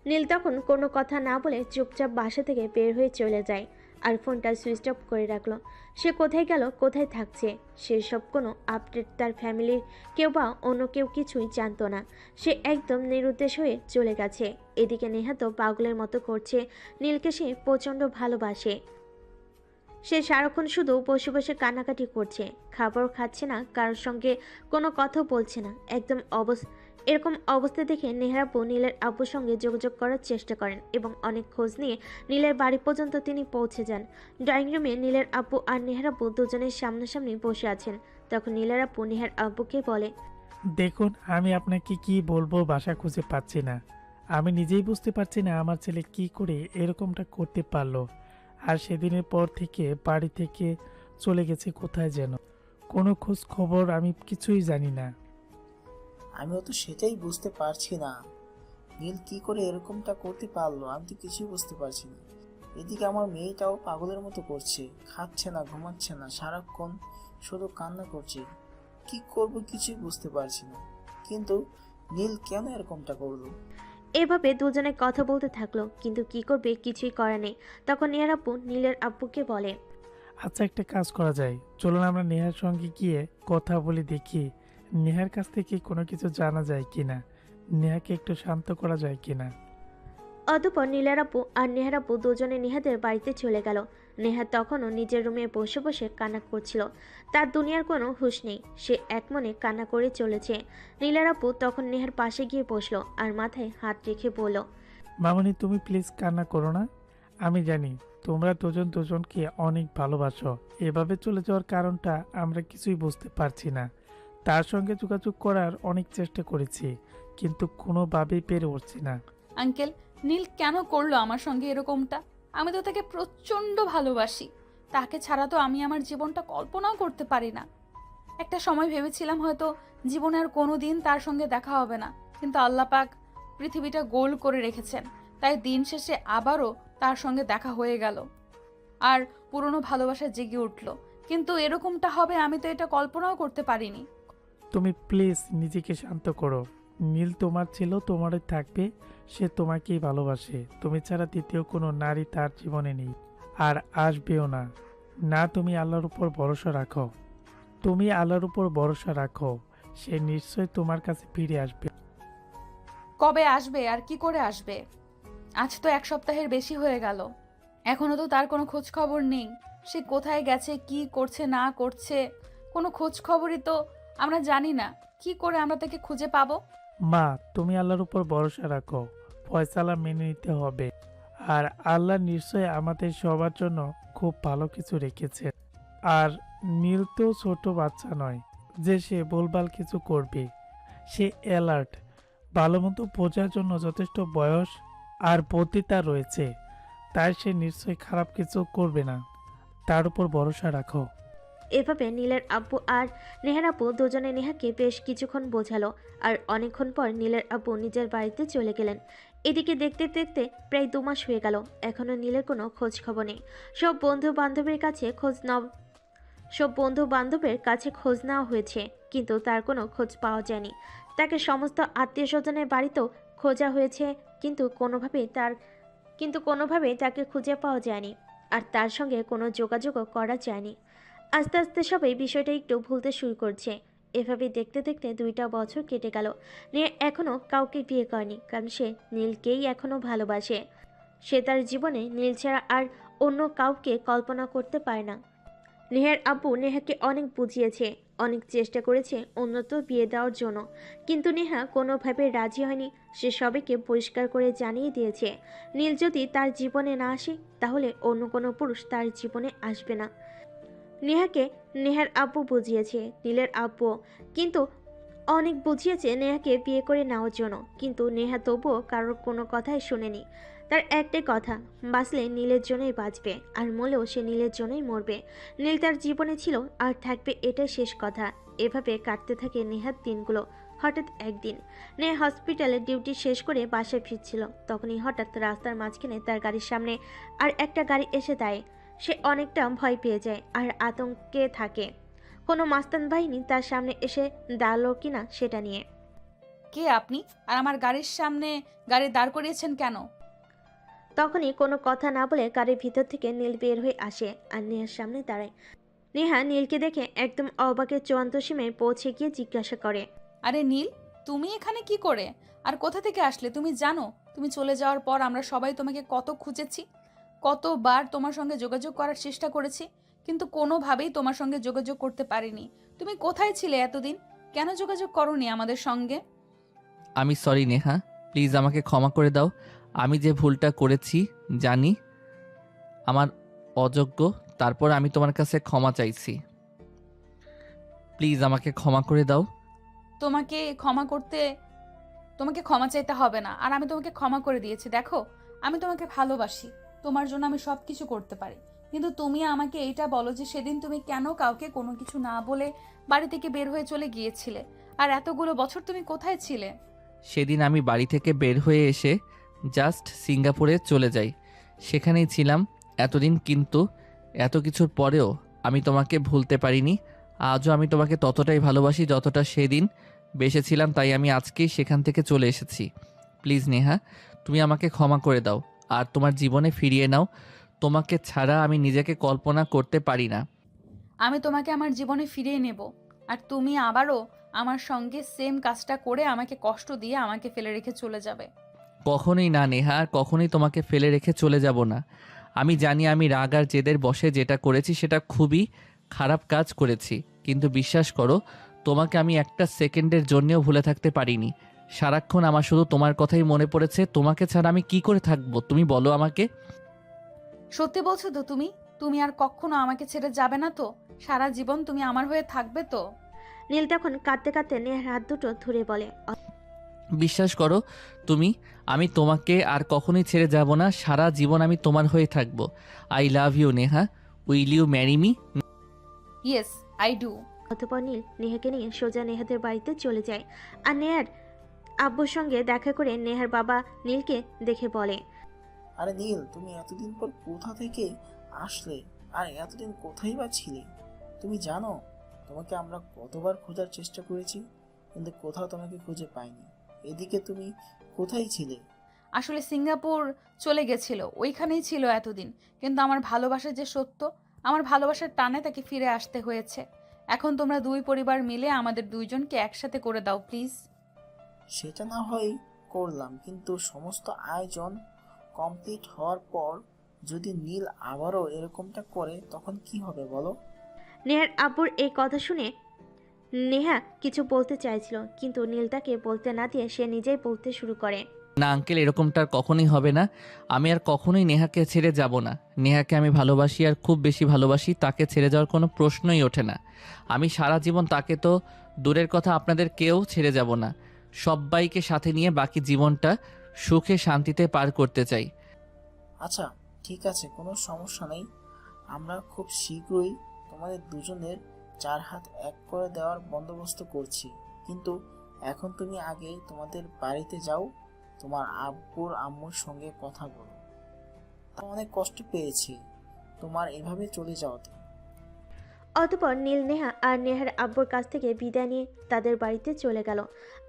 নীল তখন কোনো কথা না বলে চুপচাপ বাসা থেকে বের হয়ে চলে যায় আর ফোনটা সুইচ অফ করে রাখলো। সে কোথায় গেল, কোথায় থাকছে, সেসব কোনো আপডেট তার ফ্যামিলির কেউ বা অন্য কেউ কিছুই জানতো না। সে একদম নিরুদ্দেশ হয়ে চলে গেছে। এদিকে নেহা তো পাগলের মতো করছে। নীলকে সে প্রচণ্ড ভালোবাসে। সে সারাক্ষণ শুধু বসে বসে কান্নাকাটি করছে, খাবারও খাচ্ছে না, কারোর সঙ্গে কোনো কথা বলছে না। এরকম অবস্থা দেখে নেহার আব্বু নীলের আব্বুর সঙ্গে যোগাযোগ করার চেষ্টা করেন এবং অনেক খোঁজ নিয়ে নীলের বাড়ি পর্যন্ত তিনি পৌঁছে যান। ড্রয়িং রুমে নীলের আব্বু আর নেহার আব্বু দুজনের সামনাসামনি বসে আছেন। তখন নীলের আব্বু নেহার আব্বুকে বলে, দেখুন, আমি আপনাকে কি বলবো ভাষা খুঁজে পাচ্ছি না। আমি নিজেই বুঝতে পারছি না আমার ছেলে কি করে এরকমটা করতে পারলো। আর সেদিনের পর থেকে বাড়ি থেকে চলে গেছে কোথায় যেন, কোনো খোঁজ খবর আমি কিছুই জানি না। আমিও তো সেটাই বুঝতে পারছি না। নীল কি করে এরকমটা করতে পারলো, আমি তো কিছুই বুঝতে পারছি না। এদিকে আমার মেয়েটাও পাগলের মতো করছে, খাচ্ছে না, ঘুমাচ্ছে না, সারাক্ষণ শুধু কান্না করছে। কি করব কিছুই বুঝতে পারছি না। কিন্তু নীল কেন এরকমটা করলো? এভাবে দুজনে কথা বলতে থাকলো, কিন্তু কি করবে কিছুই করা নেই। তখন নেহার আব্বু নীলের আব্বুকে বলে, আচ্ছা, একটা কাজ করা যায়, চলুন আমরা নেহার সঙ্গে গিয়ে কথা বলে দেখি নেহার কাছ থেকে কোনো কিছু জানা যায় কিনা, নেহাকে একটু শান্ত করা যায় কিনা। অতঃপর নীলের আব্বু আর নেহার আব্বু দুজনে নেহাদের বাড়িতে চলে গেল। নেহা তখনও নিজের রুমে বসে বসে কান্না করছিল। তার দুনিয়ার কোনো হুঁশ নেই, সে একমনে কান্না করে চলেছে। নীলের আব্বু তখন নেহার পাশে গিয়ে বসলো আর মাথায় হাত রেখে বলল, মামনি, তুমি প্লিজ কান্না করো না। আমি জানি তোমরা দুজন দুজনকে অনেক ভালোবাসো। এভাবে চলে যাওয়ার কারণটা আমরা কিছুই বুঝতে পারছি না। তার সঙ্গে যোগাযোগ করার অনেক চেষ্টা করেছি, কিন্তু কোনোভাবেই পেরে উঠছি না। আঙ্কেল, নীল কেন করলো আমার সঙ্গে এরকমটা? আমি তো তাকে প্রচণ্ড ভালোবাসি। তাকে ছাড়া তো আমি আমার জীবনটা কল্পনাও করতে পারি না। একটা সময় ভেবেছিলাম হয়তো জীবনে আর কোনো দিন তার সঙ্গে দেখা হবে না, কিন্তু আল্লাহ পাক পৃথিবীটা গোল করে রেখেছেন, তাই দিন শেষে আবারও তার সঙ্গে দেখা হয়ে গেল আর পুরনো ভালোবাসা জেগে উঠল। কিন্তু এরকমটা হবে আমি তো এটা কল্পনাও করতে পারিনি। তুমি প্লিজ নিজেকে শান্ত করো। নীল তোমার ছিল, তোমারই থাকবে, সে তোমাকেই ভালোবাসে। তুমি ছাড়া দ্বিতীয় কোনো নারী তার জীবনে নেই আর আসবেও না। না, তুমি আল্লাহর উপর ভরসা রাখো। তুমি আল্লাহর উপর ভরসা রাখো, সে নিশ্চয়ই তোমার কাছে ফিরে আসবে। কবে আসবে আর কি করে আসবে? আজ তো 1 সপ্তাহের বেশি হয়ে গেল, এখনো তো তার কোনো খোঁজ খবর নেই। সে কোথায় গেছে, কি করছে না করছে, কোনো খোঁজ খবরই তো আমরা জানি না। কি করে আমরা তাকে খুঁজে পাবো? মা, তুমি আল্লাহর উপর ভরসা রাখো, ফয়সালা মেনে নিতে হবে। আর আল্লাহ নিশ্চয়ই আমাদের সবার জন্য খুব ভালো কিছু রেখেছে। আর নীল তো ছোট বাচ্চা নয় যে সে ভুলভাল কিছু করবে। সে অ্যালার্ট, ভালো মতো বোঝার জন্য যথেষ্ট বয়স আর বুদ্ধি তার রয়েছে, তাই সে নিশ্চয়ই খারাপ কিছু করবে না। তার উপর ভরসা রাখো। এভাবে নীলের আব্বু আর নেহার আব্বু দুজনে নেহাকে বেশ কিছুক্ষণ বোঝালো। আর অনেকক্ষণ পর নীলের আব্বু নিজের বাড়িতে চলে গেলেন। এদিকে দেখতে দেখতে প্রায় 2 মাস হয়ে গেল, এখনো নীলের কোনো খোঁজ খবর নেই। সব বন্ধু বান্ধবের কাছে খোঁজ নেওয়া হয়েছে, কিন্তু তার কোনো খোঁজ পাওয়া যায়নি। তাকে সমস্ত আত্মীয় স্বজনের বাড়িতেও খোঁজা হয়েছে, কিন্তু কোনোভাবেই তাকে খুঁজে পাওয়া যায়নি। আর তার সঙ্গে কোনো যোগাযোগও করা যায়নি। আস্তে আস্তে সবাই বিষয়টা একটু ভুলতে শুরু করছে। এভাবে দেখতে দেখতে 2টা বছর কেটে গেল। নেহা এখনও কাউকে বিয়ে করেনি, কারণ সে নীলকেই এখনও ভালোবাসে। সে তার জীবনে নীল ছাড়া আর অন্য কাউকে কল্পনা করতে পারে না। নেহার আব্বু নেহাকে অনেক বুঝিয়েছে, অনেক চেষ্টা করেছে উন্নত বিয়ে দেওয়ার জন্য, কিন্তু নেহা কোনোভাবে রাজি হয়নি। সে সবাইকে পরিষ্কার করে জানিয়ে দিয়েছে, নীল যদি তার জীবনে না আসে তাহলে অন্য কোনো পুরুষ তার জীবনে আসবে না। নেহাকে নেহার আব্বু বুঝিয়েছে, নীলের আব্বু কিন্তু অনেক বুঝিয়েছে নেহাকে বিয়ে করে নেওয়ার জন্য, কিন্তু নেহা তবুও কারোর কোনো কথাই শোনেনি। তার একটাই কথা, বাঁচলে নীলের জন্যই বাঁচবে, আর মরলেও সে নীলের জন্যই মরবে। নীল তার জীবনে ছিল আর থাকবে, এটাই শেষ কথা। এভাবে কাটতে থাকে নেহার দিনগুলো। হঠাৎ একদিন নেহা হসপিটালে ডিউটি শেষ করে বাসায় ফিরছিল, তখনই হঠাৎ রাস্তার মাঝখানে তার গাড়ির সামনে আর একটা গাড়ি এসে দাঁড়ায়। সে অনেকটা ভয় পেয়ে যায় আর আতঙ্কে থাকে, কোনো মাস্তান বাহিনী তার সামনে এসে দাঁড়ালো কিনা সেটা নিয়ে। কে আপনি, আর আমার গাড়ির সামনে গাড়ি দাঁড় করিয়েছেন কেন? তখনই কোনো কথা না বলে গাড়ির ভিতর থেকে নীল বের হয়ে আসে আর নেহার সামনে দাঁড়ায়। নেহা নীলকে দেখে একদম অবাকের চূড়ান্ত সীমায় পৌঁছে গিয়ে জিজ্ঞাসা করে, আরে নীল, তুমি এখানে কি করে আর কোথা থেকে আসলে? তুমি জানো তুমি চলে যাওয়ার পর আমরা সবাই তোমাকে কত খুঁজেছি, কতবার তোমার সঙ্গে যোগাযোগ করার চেষ্টা করেছি, কিন্তু কোনোভাবেই তোমার সঙ্গে যোগাযোগ করতে পারিনি। তুমি কোথায় ছিলে এতদিন? কেন যোগাযোগ করোনি আমাদের সঙ্গে? আমি সরি নেহা, প্লিজ আমাকে ক্ষমা করে দাও। আমি যে ভুলটা করেছি জানি আমার অযোগ্য, তারপর আমি তোমার কাছে ক্ষমা চাইছি। প্লিজ আমাকে ক্ষমা করে দাও। তোমাকে ক্ষমা চাইতে হবে না, আর আমি তোমাকে ক্ষমা করে দিয়েছি। দেখো, আমি তোমাকে ভালোবাসি, তোমার জন্য আমি সব কিছু করতে পারি, কিন্তু তুমি আমাকে এইটা বলো যে সেদিন তুমি কেন কাউকে কোনো কিছু না বলে বাড়ি থেকে বের হয়ে চলে গিয়েছিলে, আর এতগুলো বছর তুমি কোথায় ছিলে? সেদিন আমি বাড়ি থেকে বের হয়ে এসে জাস্ট সিঙ্গাপুরে চলে যাই, সেখানেই ছিলাম এতদিন, কিন্তু এত কিছুর পরেও আমি তোমাকে ভুলতে পারিনি। আজও আমি তোমাকে ততটাই ভালোবাসি যতটা সেদিন বেসেছিলাম, তাই আমি আজকেই সেখান থেকে চলে এসেছি। প্লিজ নেহা, তুমি আমাকে ক্ষমা করে দাও আর তোমার জীবনে ফিরিয়ে নাও। তোমাকে ছাড়া আমি নিজেকে কল্পনা করতে পারি না। আমি তোমাকে আমার জীবনে ফিরিয়ে নেব, আর তুমি আবারও আমার সঙ্গে সেম কাজটা করে আমাকে কষ্ট দিয়ে আমাকে ফেলে রেখে চলে যাবে। কখনোই না নেহা, আর কখনোই তোমাকে ফেলে রেখে চলে যাব না। আমি জানি আমি রাগ আর জেদের বশে যেটা করেছি সেটা খুবই খারাপ কাজ করেছি, কিন্তু বিশ্বাস করো, তোমাকে আমি একটা সেকেন্ডের জন্যও ভুলে থাকতে পারিনি। সারাক্ষণ আমার শুধু তোমার কথাই মনে পড়েছে। তোমাকে ছাড়া আমি কি করে থাকবো তুমি বলো আমাকে? সত্যি বলছো তো তুমি? তুমি আর কখনো আমাকে ছেড়ে যাবে না তো? সারা জীবন তুমি আমার হয়ে থাকবে তো? নীল তখন কাঁদতে কাঁদতে নেহার হাত দুটো ধরে বলে, বিশ্বাস করো তুমি, আমি তোমাকে আর কখনোই ছেড়ে যাব না। সারা জীবন আমি তোমার হয়ে থাকবো। I love you Neha, will you marry me? Yes I do. অতঃপর নীল নেহাকে নিয়ে সোজা নেহাদের বাড়িতে চলে যায়। আর আব্বুর সঙ্গে দেখা করে নেহার বাবা নীলকে দেখে বলে, আরে নীল, তুমি এতদিন পর কোথা থেকে আসলে? আর এতদিন কোথায় বা ছিলে? তুমি জানো তোমাকে আমরা কতবার খোঁজার চেষ্টা করেছি, কিন্তু কোথাও তোমাকে খুঁজে পাইনি। এদিকে তুমি কোথায় ছিলে? আসলে সিঙ্গাপুর চলে গেছিল, ওইখানেই ছিল এতদিন। কিন্তু আমার ভালোবাসা যে সত্য, আমার ভালোবাসার টানে তাকে ফিরে আসতে হয়েছে। এখন তোমরা দুই পরিবার মিলে আমাদের দুইজনকে একসাথে করে দাও প্লিজ। সেটা না হয় করলাম, কিন্তু সমস্ত আয়োজন কমপ্লিট হওয়ার পর যদি নীল আবারও এরকমটা করে তখন কি হবে বলো? নেহার আব্বুর এই কথা শুনে নেহা কিছু বলতে চাইছিল, কিন্তু নীল তাকে বলতে না দিয়ে সে নিজেই বলতে শুরু করে। না আঙ্কেল, এরকমটা আর কখনোই হবে না। আমি আর কখনোই নেহাকে ছেড়ে যাব না। নেহাকে আমি ভালোবাসি, আর খুব বেশি ভালোবাসি। তাকে ছেড়ে যাওয়ার কোনো প্রশ্নই ওঠে না। আমি সারা জীবন তাকে তো দূরের কথা, আপনাদের কেউ ছেড়ে যাব না। সবাইকে সাথে নিয়ে বাকি জীবনটা সুখে শান্তিতে পার করতে চাই। আচ্ছা ঠিক আছে, কোনো সমস্যা নেই। আমরা খুব শীঘ্রই তোমাদের দুজনের 4 হাত এক করে দেওয়ার বন্দোবস্ত করছি। কিন্তু এখন তুমি আগে তোমাদের বাড়িতে যাও, তোমার আব্বুর আম্মুর সঙ্গে কথা বলো। তা অনেক কষ্ট পেয়েছি তোমার এভাবে চলে যাওয়াতে। অতঃপর নীল নেহা আর নেহার আব্বুর কাছ থেকে বিদায় নিয়ে তাদের বাড়িতে চলে গেল।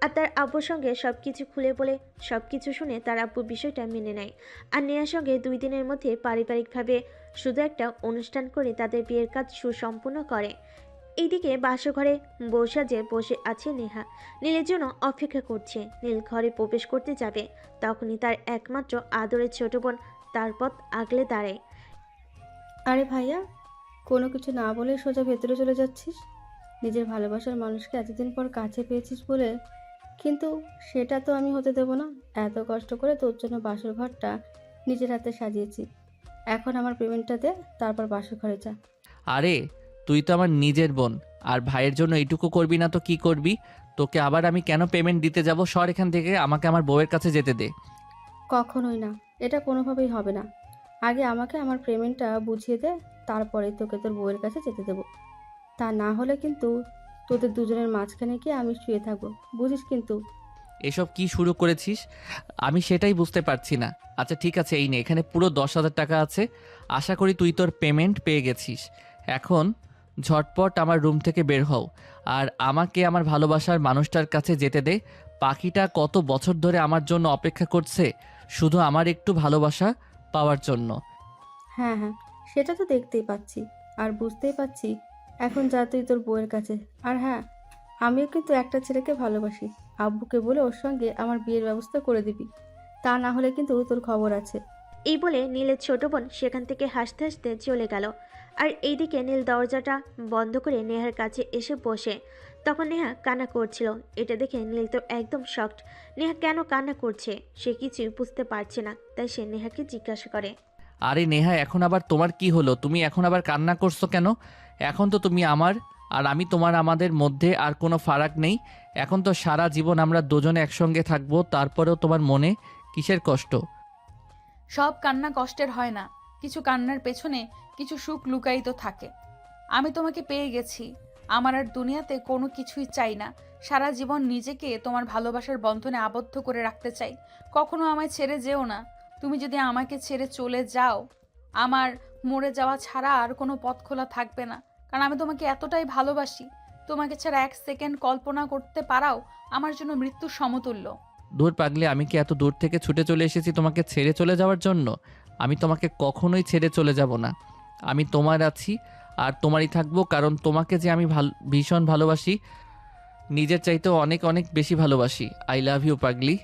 আর তার আব্বুর সঙ্গে সবকিছু খুলে বলে সবকিছু শুনে তার আব্বু বিষয়টা মেনে নেয়। আর নেহার সঙ্গে 2 দিনের মধ্যে পারিবারিকভাবে শুধু একটা অনুষ্ঠান করে তাদের বিয়ের কাজ সুসম্পূর্ণ করে। এইদিকে বাসঘরে বসে আছে নেহা, নীলের জন্য অপেক্ষা করছে। নীল ঘরে প্রবেশ করতে যাবে, তখনই তার একমাত্র আদরের ছোট বোন তার পথ আগলে দাঁড়ায়। আরে ভাইয়া, কোনো কিছু না বলে সোজা ভেতরে চলে যাচ্ছিস? নিজের ভালোবাসার মানুষকে এতদিন পর কাছে পেয়েছিস বলে, কিন্তু সেটা তো আমি হতে দেব না। এত কষ্ট করে তোর জন্য বাসর ঘরটা নিজের হাতে সাজিয়েছি, এখন আমার পেমেন্টটা দে, তারপর বাসর ঘরে যা। আরে তুই তো আমার নিজের বোন, আর ভাইয়ের জন্য এইটুকু করবি না তো কি করবি? তোকে আবার আমি কেন পেমেন্ট দিতে যাব? সর এখান থেকে, আমাকে আমার বউয়ের কাছে যেতে দে। কখনোই না, এটা কোনোভাবেই হবে না। আগে আমাকে আমার পেমেন্টটা বুঝিয়ে দে, তারপরে তোকে তোর বউয়ের কাছে যেতে দেবো। তা না হলে কিন্তু তোদের দুজনের মাঝখানে গিয়ে আমি শুয়ে থাকবো, বুঝিস কিন্তু। এসব কি শুরু করেছিস? আমি সেটাই বুঝতে পারছি না। আচ্ছা ঠিক আছে, এই নে, এখানে পুরো 10,000 টাকা আছে। আশা করি তুই তোর পেমেন্ট পেয়ে গেছিস। এখন ঝটপট আমার রুম থেকে বের হও, আর আমাকে আমার ভালোবাসার মানুষটার কাছে যেতে দে। পাখিটা কত বছর ধরে আমার জন্য অপেক্ষা করছে, শুধু আমার একটু ভালোবাসা পাওয়ার জন্য। হ্যাঁ হ্যাঁ, সেটা তো দেখতেই পাচ্ছি আর বুঝতেই পাচ্ছি। এখন যা তুই তোর বউয়ের কাছে। আর হ্যাঁ, আমিও কিন্তু একটা ছেলেকে ভালোবাসি। আব্বুকে বলে ওর সঙ্গে আমার বিয়ের ব্যবস্থা করে দিবি, তা না হলে কিন্তু তোর খবর আছে। এই বলে নীলের ছোট বোন সেখান থেকে হাসতে হাসতে চলে গেল। আর এইদিকে নীল দরজাটা বন্ধ করে নেহার কাছে এসে বসে। তখন নেহা কান্না করছিল। এটা দেখে নীল তো একদম শকড। নেহা কেন কান্না করছে সে কিছুই বুঝতে পারছে না, তাই সে নেহাকে জিজ্ঞাসা করে, আরে নেহা, এখন আবার তোমার কি হলো? তুমি এখন আবার কান্না করছো কেন? এখন তো তুমি আমার আর আমি তোমার, আমাদের মধ্যে আর কোনো ফারাক নেই। এখন তো সারা জীবন আমরা দুজনে একসঙ্গে থাকবো। তারপরেও তোমার মনে কিসের কষ্ট? সব কান্না কষ্টের হয় না, কিছু কান্নার পেছনে কিছু সুখ লুকায়িত থাকে। আমি তোমাকে পেয়ে গেছি, আমার আর দুনিয়াতে কোনো কিছুই চাই না। সারা জীবন নিজেকে তোমার ভালোবাসার বন্ধনে আবদ্ধ করে রাখতে চাই। কখনো আমায় ছেড়ে যেও না। তুমি যদি আমাকে ছেড়ে চলে যাও, আমার মরে যাওয়া ছাড়া আর কোনো পথ খোলা থাকবে না। কারণ আমি তোমাকে এতটাই ভালোবাসি, তোমাকে ছাড়া 1 সেকেন্ড কল্পনা করতে পারাও আমার জন্য মৃত্যুর সমতুল্য। দূর পাগলে, আমি কি এত দূর থেকে ছুটে চলে এসেছি তোমাকে ছেড়ে চলে যাওয়ার জন্য? আমি তোমাকে কখনোই ছেড়ে চলে যাব না। আমি তোমার আছি আর তোমারই থাকবো, কারণ তোমাকে যে আমি ভীষণ ভালোবাসি, নিজের চাইতেও অনেক অনেক বেশি ভালোবাসি। আই লাভ ইউ পাগলি।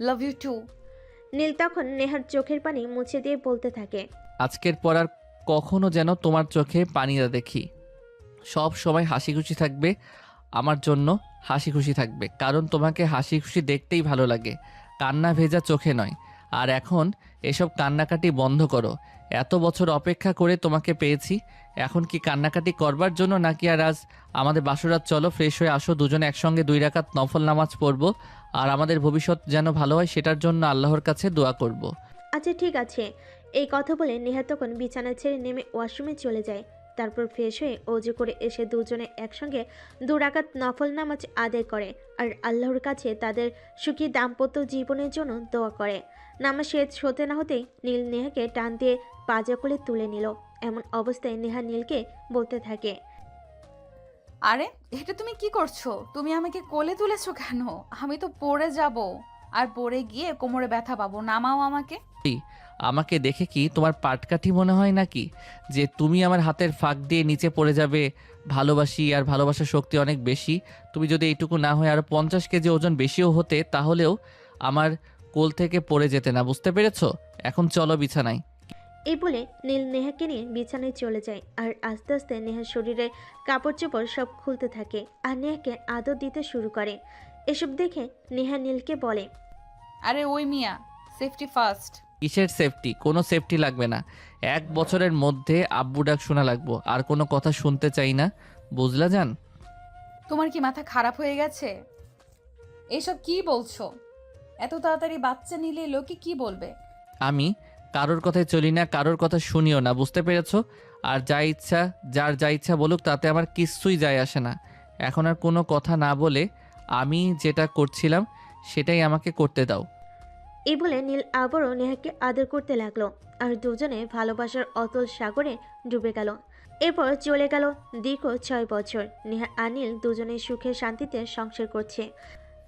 Love you two. নীল তখন নেহার চোখের পানি মুছে দিয়ে বলতে থাকে, আজকের পর আর কখনো যেন তোমার চোখে পানি না দেখি। সব সময় হাসি খুশি থাকবে, আমার জন্য হাসি খুশি থাকবে, কারণ তোমাকে হাসি খুশি দেখতেই ভালো লাগে, কান্না ভেজা চোখে নয়। আর এখন এসব কান্নাকাটি বন্ধ করো। এত বছর অপেক্ষা করে তোমাকে পেয়েছি, এখন কি কান্নাকাটি করবার জন্য নাকি? আর আজ আমাদের বাসরাত, চলো ফ্রেশ হয়ে আসো, দুজনে একসঙ্গে 2 রাকাত নফল নামাজ পড়বো, আর আমাদের ভবিষ্যৎ যেন ভালো হয় সেটার জন্য আল্লাহর কাছে দোয়া করব। আচ্ছা ঠিক আছে। এই কথা বলে নেহা তখন বিছানা ছেড়ে নেমে ওয়াশরুমে চলে যায়। তারপর ফ্রেশ হয়ে অজু করে এসে দুজনে একসঙ্গে 2 রাকাত নফল নামাজ আদায় করে আর আল্লাহর কাছে তাদের সুখী দাম্পত্য জীবনের জন্য দোয়া করে। নামাজ শেষ হতে না হতেই নীল নেহাকে টান দিয়ে পাজা কোলে তুলে নিল। এমন অবস্থায় নেহা নীলকে বলতে থাকে, আরে এটা তুমি কি করছো? তুমি আমাকে কোলে তুলেছো কেন? আমি তো পড়ে যাব, আর পড়ে গিয়ে কোমরে ব্যথা পাবো। নামাও আমাকে। আমাকে দেখে কি তোমার পাটকাঠি মনে হয় নাকি যে তুমি আমার হাতের ফাঁক দিয়ে নিচে পড়ে যাবে? ভালোবাসি আর ভালোবাসার শক্তি অনেক বেশি। তুমি যদি এইটুকু না হয় আরো 50 কেজি ওজন বেশিও হতে, তাহলেও আমার কোল থেকে পড়ে যেতে না, বুঝতে পেরেছো? এখন চলো বিছানায়। এই বলে নীল নেহাকে নিয়ে বিছানায় চলে যায় আর আস্তে আস্তে নেহার শরীরে কাপড় চোপড় সব খুলতে থাকে আর নেহাকে আদর দিতে শুরু করে। এসব দেখে নেহা নীলকে বলে, আরে ওই মিয়া, সেফটি ফার্স্ট। কিসের সেফটি? কোনো সেফটি লাগবে না। 1 বছরের মধ্যে আব্বু ডাক শোনা লাগবো, আর কোনো কথা শুনতে চাই না, বুঝলা জান? তোমার কি মাথা খারাপ হয়ে গেছে? এইসব কি বলছো? এত তাড়াতাড়ি বাচ্চা নিলে লোকে কি বলবে? আমি কারোর কথায় চলি না, কারোর কথা শুনিও না, বুঝতে পেরেছো? আর যার যা ইচ্ছা বলুক, তাতে আমার কিচ্ছুই যায় আসে না। এখন আর কোনো কথা না বলে আমি যেটা করছিলাম সেটাই আমাকে করতে দাও। এই বলে নীল আবারও নেহাকে আদর করতে লাগলো আর দুজনে ভালোবাসার অতল সাগরে ডুবে গেল। এরপর চলে গেল দীর্ঘ 6 বছর। নেহা আর নীল দুজনে সুখে শান্তিতে সংসার করছে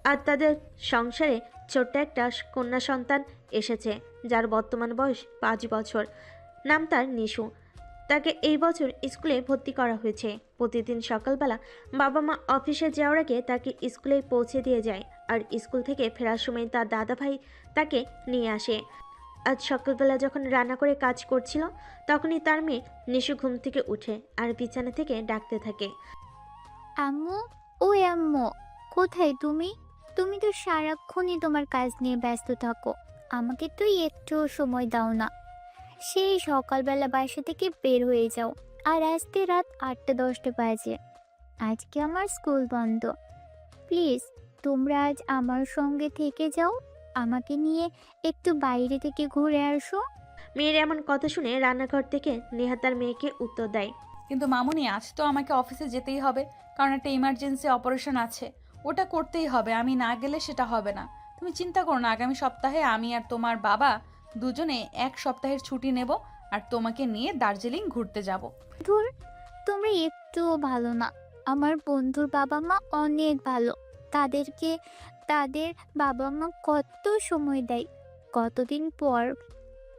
আর তাদের সংসারে ছোট্ট একটা কন্যা সন্তান এসেছে, যার বর্তমান বয়স 5 বছর। নাম তার নিশু। তাকে এই বছর স্কুলে ভর্তি করা হয়েছে। প্রতিদিন সকালবেলা বাবা মা অফিসে যাওয়ার আগে তাকে স্কুলে পৌঁছে দিয়ে যায় আর স্কুল থেকে ফেরার সময় তার দাদা ভাই তাকে নিয়ে আসে। আজ সকালবেলা যখন রান্না করে কাজ করছিল, তখনই তার মেয়ে নিশু ঘুম থেকে উঠে আর বিছানা থেকে ডাকতে থাকে, আম্মু, ওই আম্মু, কোথায় তুমি? তুমি তো সারাক্ষণই তোমার কাজ নিয়ে ব্যস্ত থাকো, আমাকে তো একটু সময় দাও না। সেই সকালবেলা বাসা থেকে বের হয়ে যাও আর আসতে রাত 8টা-10টা বাজে। আজকে আমার স্কুল বন্ধ, প্লিজ তোমরা আজ আমার সঙ্গে থেকে যাও, আমাকে নিয়ে একটু বাইরে থেকে ঘুরে আসো। মেয়ের এমন কথা শুনে রান্নাঘর থেকে নেহা তার মেয়েকে উত্তর দেয়, কিন্তু মামুনি, আজ তো আমাকে অফিসে যেতেই হবে, কারণ একটা ইমার্জেন্সি অপারেশন আছে, ওটা করতেই হবে। আমি না গেলে সেটা হবে না। তুমি চিন্তা করো না, আগামী সপ্তাহে আমি আর তোমার বাবা দুজনে 1 সপ্তাহের ছুটি নেব আর তোমাকে নিয়ে দার্জিলিং ঘুরতে যাব। ধুর, তোমরা একটুও ভালো না। আমার বন্ধুর বাবা মা অনেক ভালো, তাদেরকে তাদের বাবা মা কত সময় দেয়,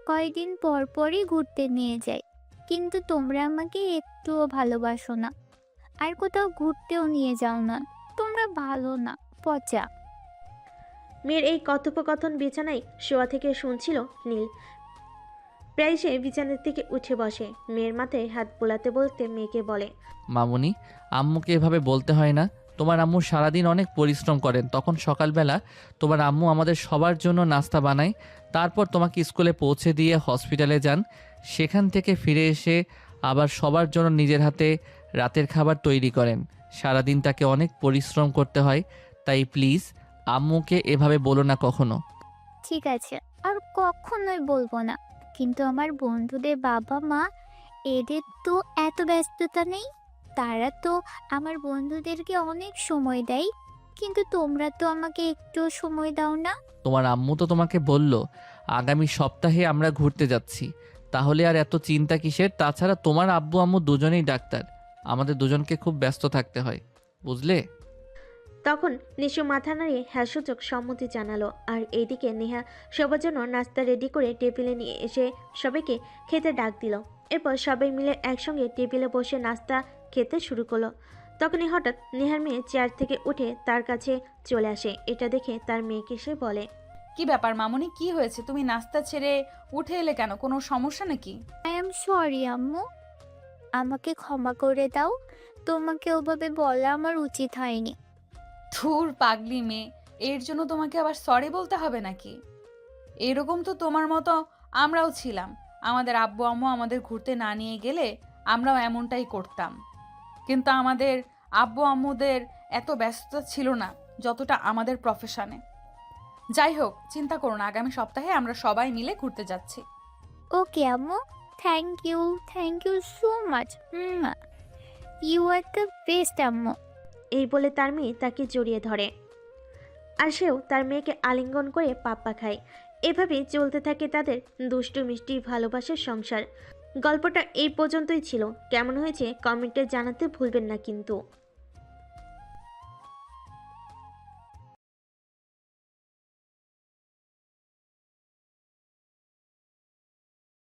কয়দিন পর পরই ঘুরতে নিয়ে যায়। কিন্তু তোমরা আমাকে একটুও ভালোবাসো না, আর কোথাও ঘুরতেও নিয়ে যাও না। তোমরা ভালো না, পচা। মেয়ের এই কথোপকথন বিছানায় শোয়া থেকে শুনছিল নীল। প্রায় সে বিছানার থেকে উঠে বসে, মেয়ের মাথায় হাত বোলাতে বলতে মেয়েকে বলে, মামুনি, আম্মুকে এভাবে বলতে হয় না। তোমার আম্মু সারাদিন অনেক পরিশ্রম করেন, তখন সকালবেলা তোমার আম্মু আমাদের সবার জন্য নাস্তা বানায়, তারপর তোমাকে স্কুলে পৌঁছে দিয়ে হসপিটালে যান। সেখান থেকে ফিরে এসে আবার সবার জন্য নিজের হাতে রাতের খাবার তৈরি করেন। সারাদিন তাকে অনেক পরিশ্রম করতে হয়, তাই প্লিজ আম্মুকে এভাবে বলো না কখনো। ঠিক আছে, আর কখনোই বলবো না। কিন্তু আমার বন্ধুদের বাবা মা, এদের তো এত ব্যস্ততা নেই, তারা তো আমার বন্ধুদেরকে অনেক সময় দেয়, কিন্তু তোমরা তো আমাকে একটু সময় দাও না। তোমার আম্মু তো তোমাকে বলল আগামী সপ্তাহে আমরা ঘুরতে যাচ্ছি, তাহলে আর এত চিন্তা কিসের? তাছাড়া তোমার আব্বু আম্মু দুজনেই ডাক্তার, আমাদের দুজনকে খুব ব্যস্ত থাকতে হয়, বুঝলে? তখন নিশু মাথা নাড়িয়ে হ্যাসূচক সম্মতি জানালো আর এইদিকে নেহা সবার জন্য নাস্তা রেডি করে টেবিলে নিয়ে এসে সবাইকে খেতে ডাক দিল। এরপর সবাই মিলে একসঙ্গে টেবিলে বসে নাস্তা খেতে শুরু করলো। তখনই হঠাৎ নেহার মেয়ে চেয়ার থেকে উঠে তার কাছে চলে আসে। এটা দেখে তার মেয়েকে সে বলে, কি ব্যাপার মামুনি, কি হয়েছে? তুমি নাস্তা ছেড়ে উঠে এলে কেন? কোনো সমস্যা নাকি? আই এম সরি আম্মু, আমাকে ক্ষমা করে দাও। তোমাকে ওভাবে বলা আমার উচিত হয়নি। ধুর পাগলি মেয়ে, এর জন্য তোমাকে আবার সরি বলতে হবে নাকি? এরকম তো তোমার মতো আমরাও ছিলাম। আমাদের আব্বু আম্মু আমাদের ঘুরতে না নিয়ে গেলে আমরাও এমনটাই করতাম, কিন্তু আমাদের আব্বু আম্মুদের এত ব্যস্ততা ছিল না যতটা আমাদের প্রফেশনে। যাই হোক, চিন্তা করো না, আগামী সপ্তাহে আমরা সবাই মিলে ঘুরতে যাচ্ছি। ওকে আম্মু, thank you so much. You are the best আম্মু। এই বলে তার মেয়ে তাকে জড়িয়ে ধরে আর সেও তার মেয়েকে আলিঙ্গন করে পাপ্পা খায়। এভাবেই চলতে থাকে তাদের দুষ্টু মিষ্টি ভালোবাসার সংসার। গল্পটা এই পর্যন্তই ছিল। কেমন হয়েছে কমেন্টে জানাতে ভুলবেন না কিন্তু।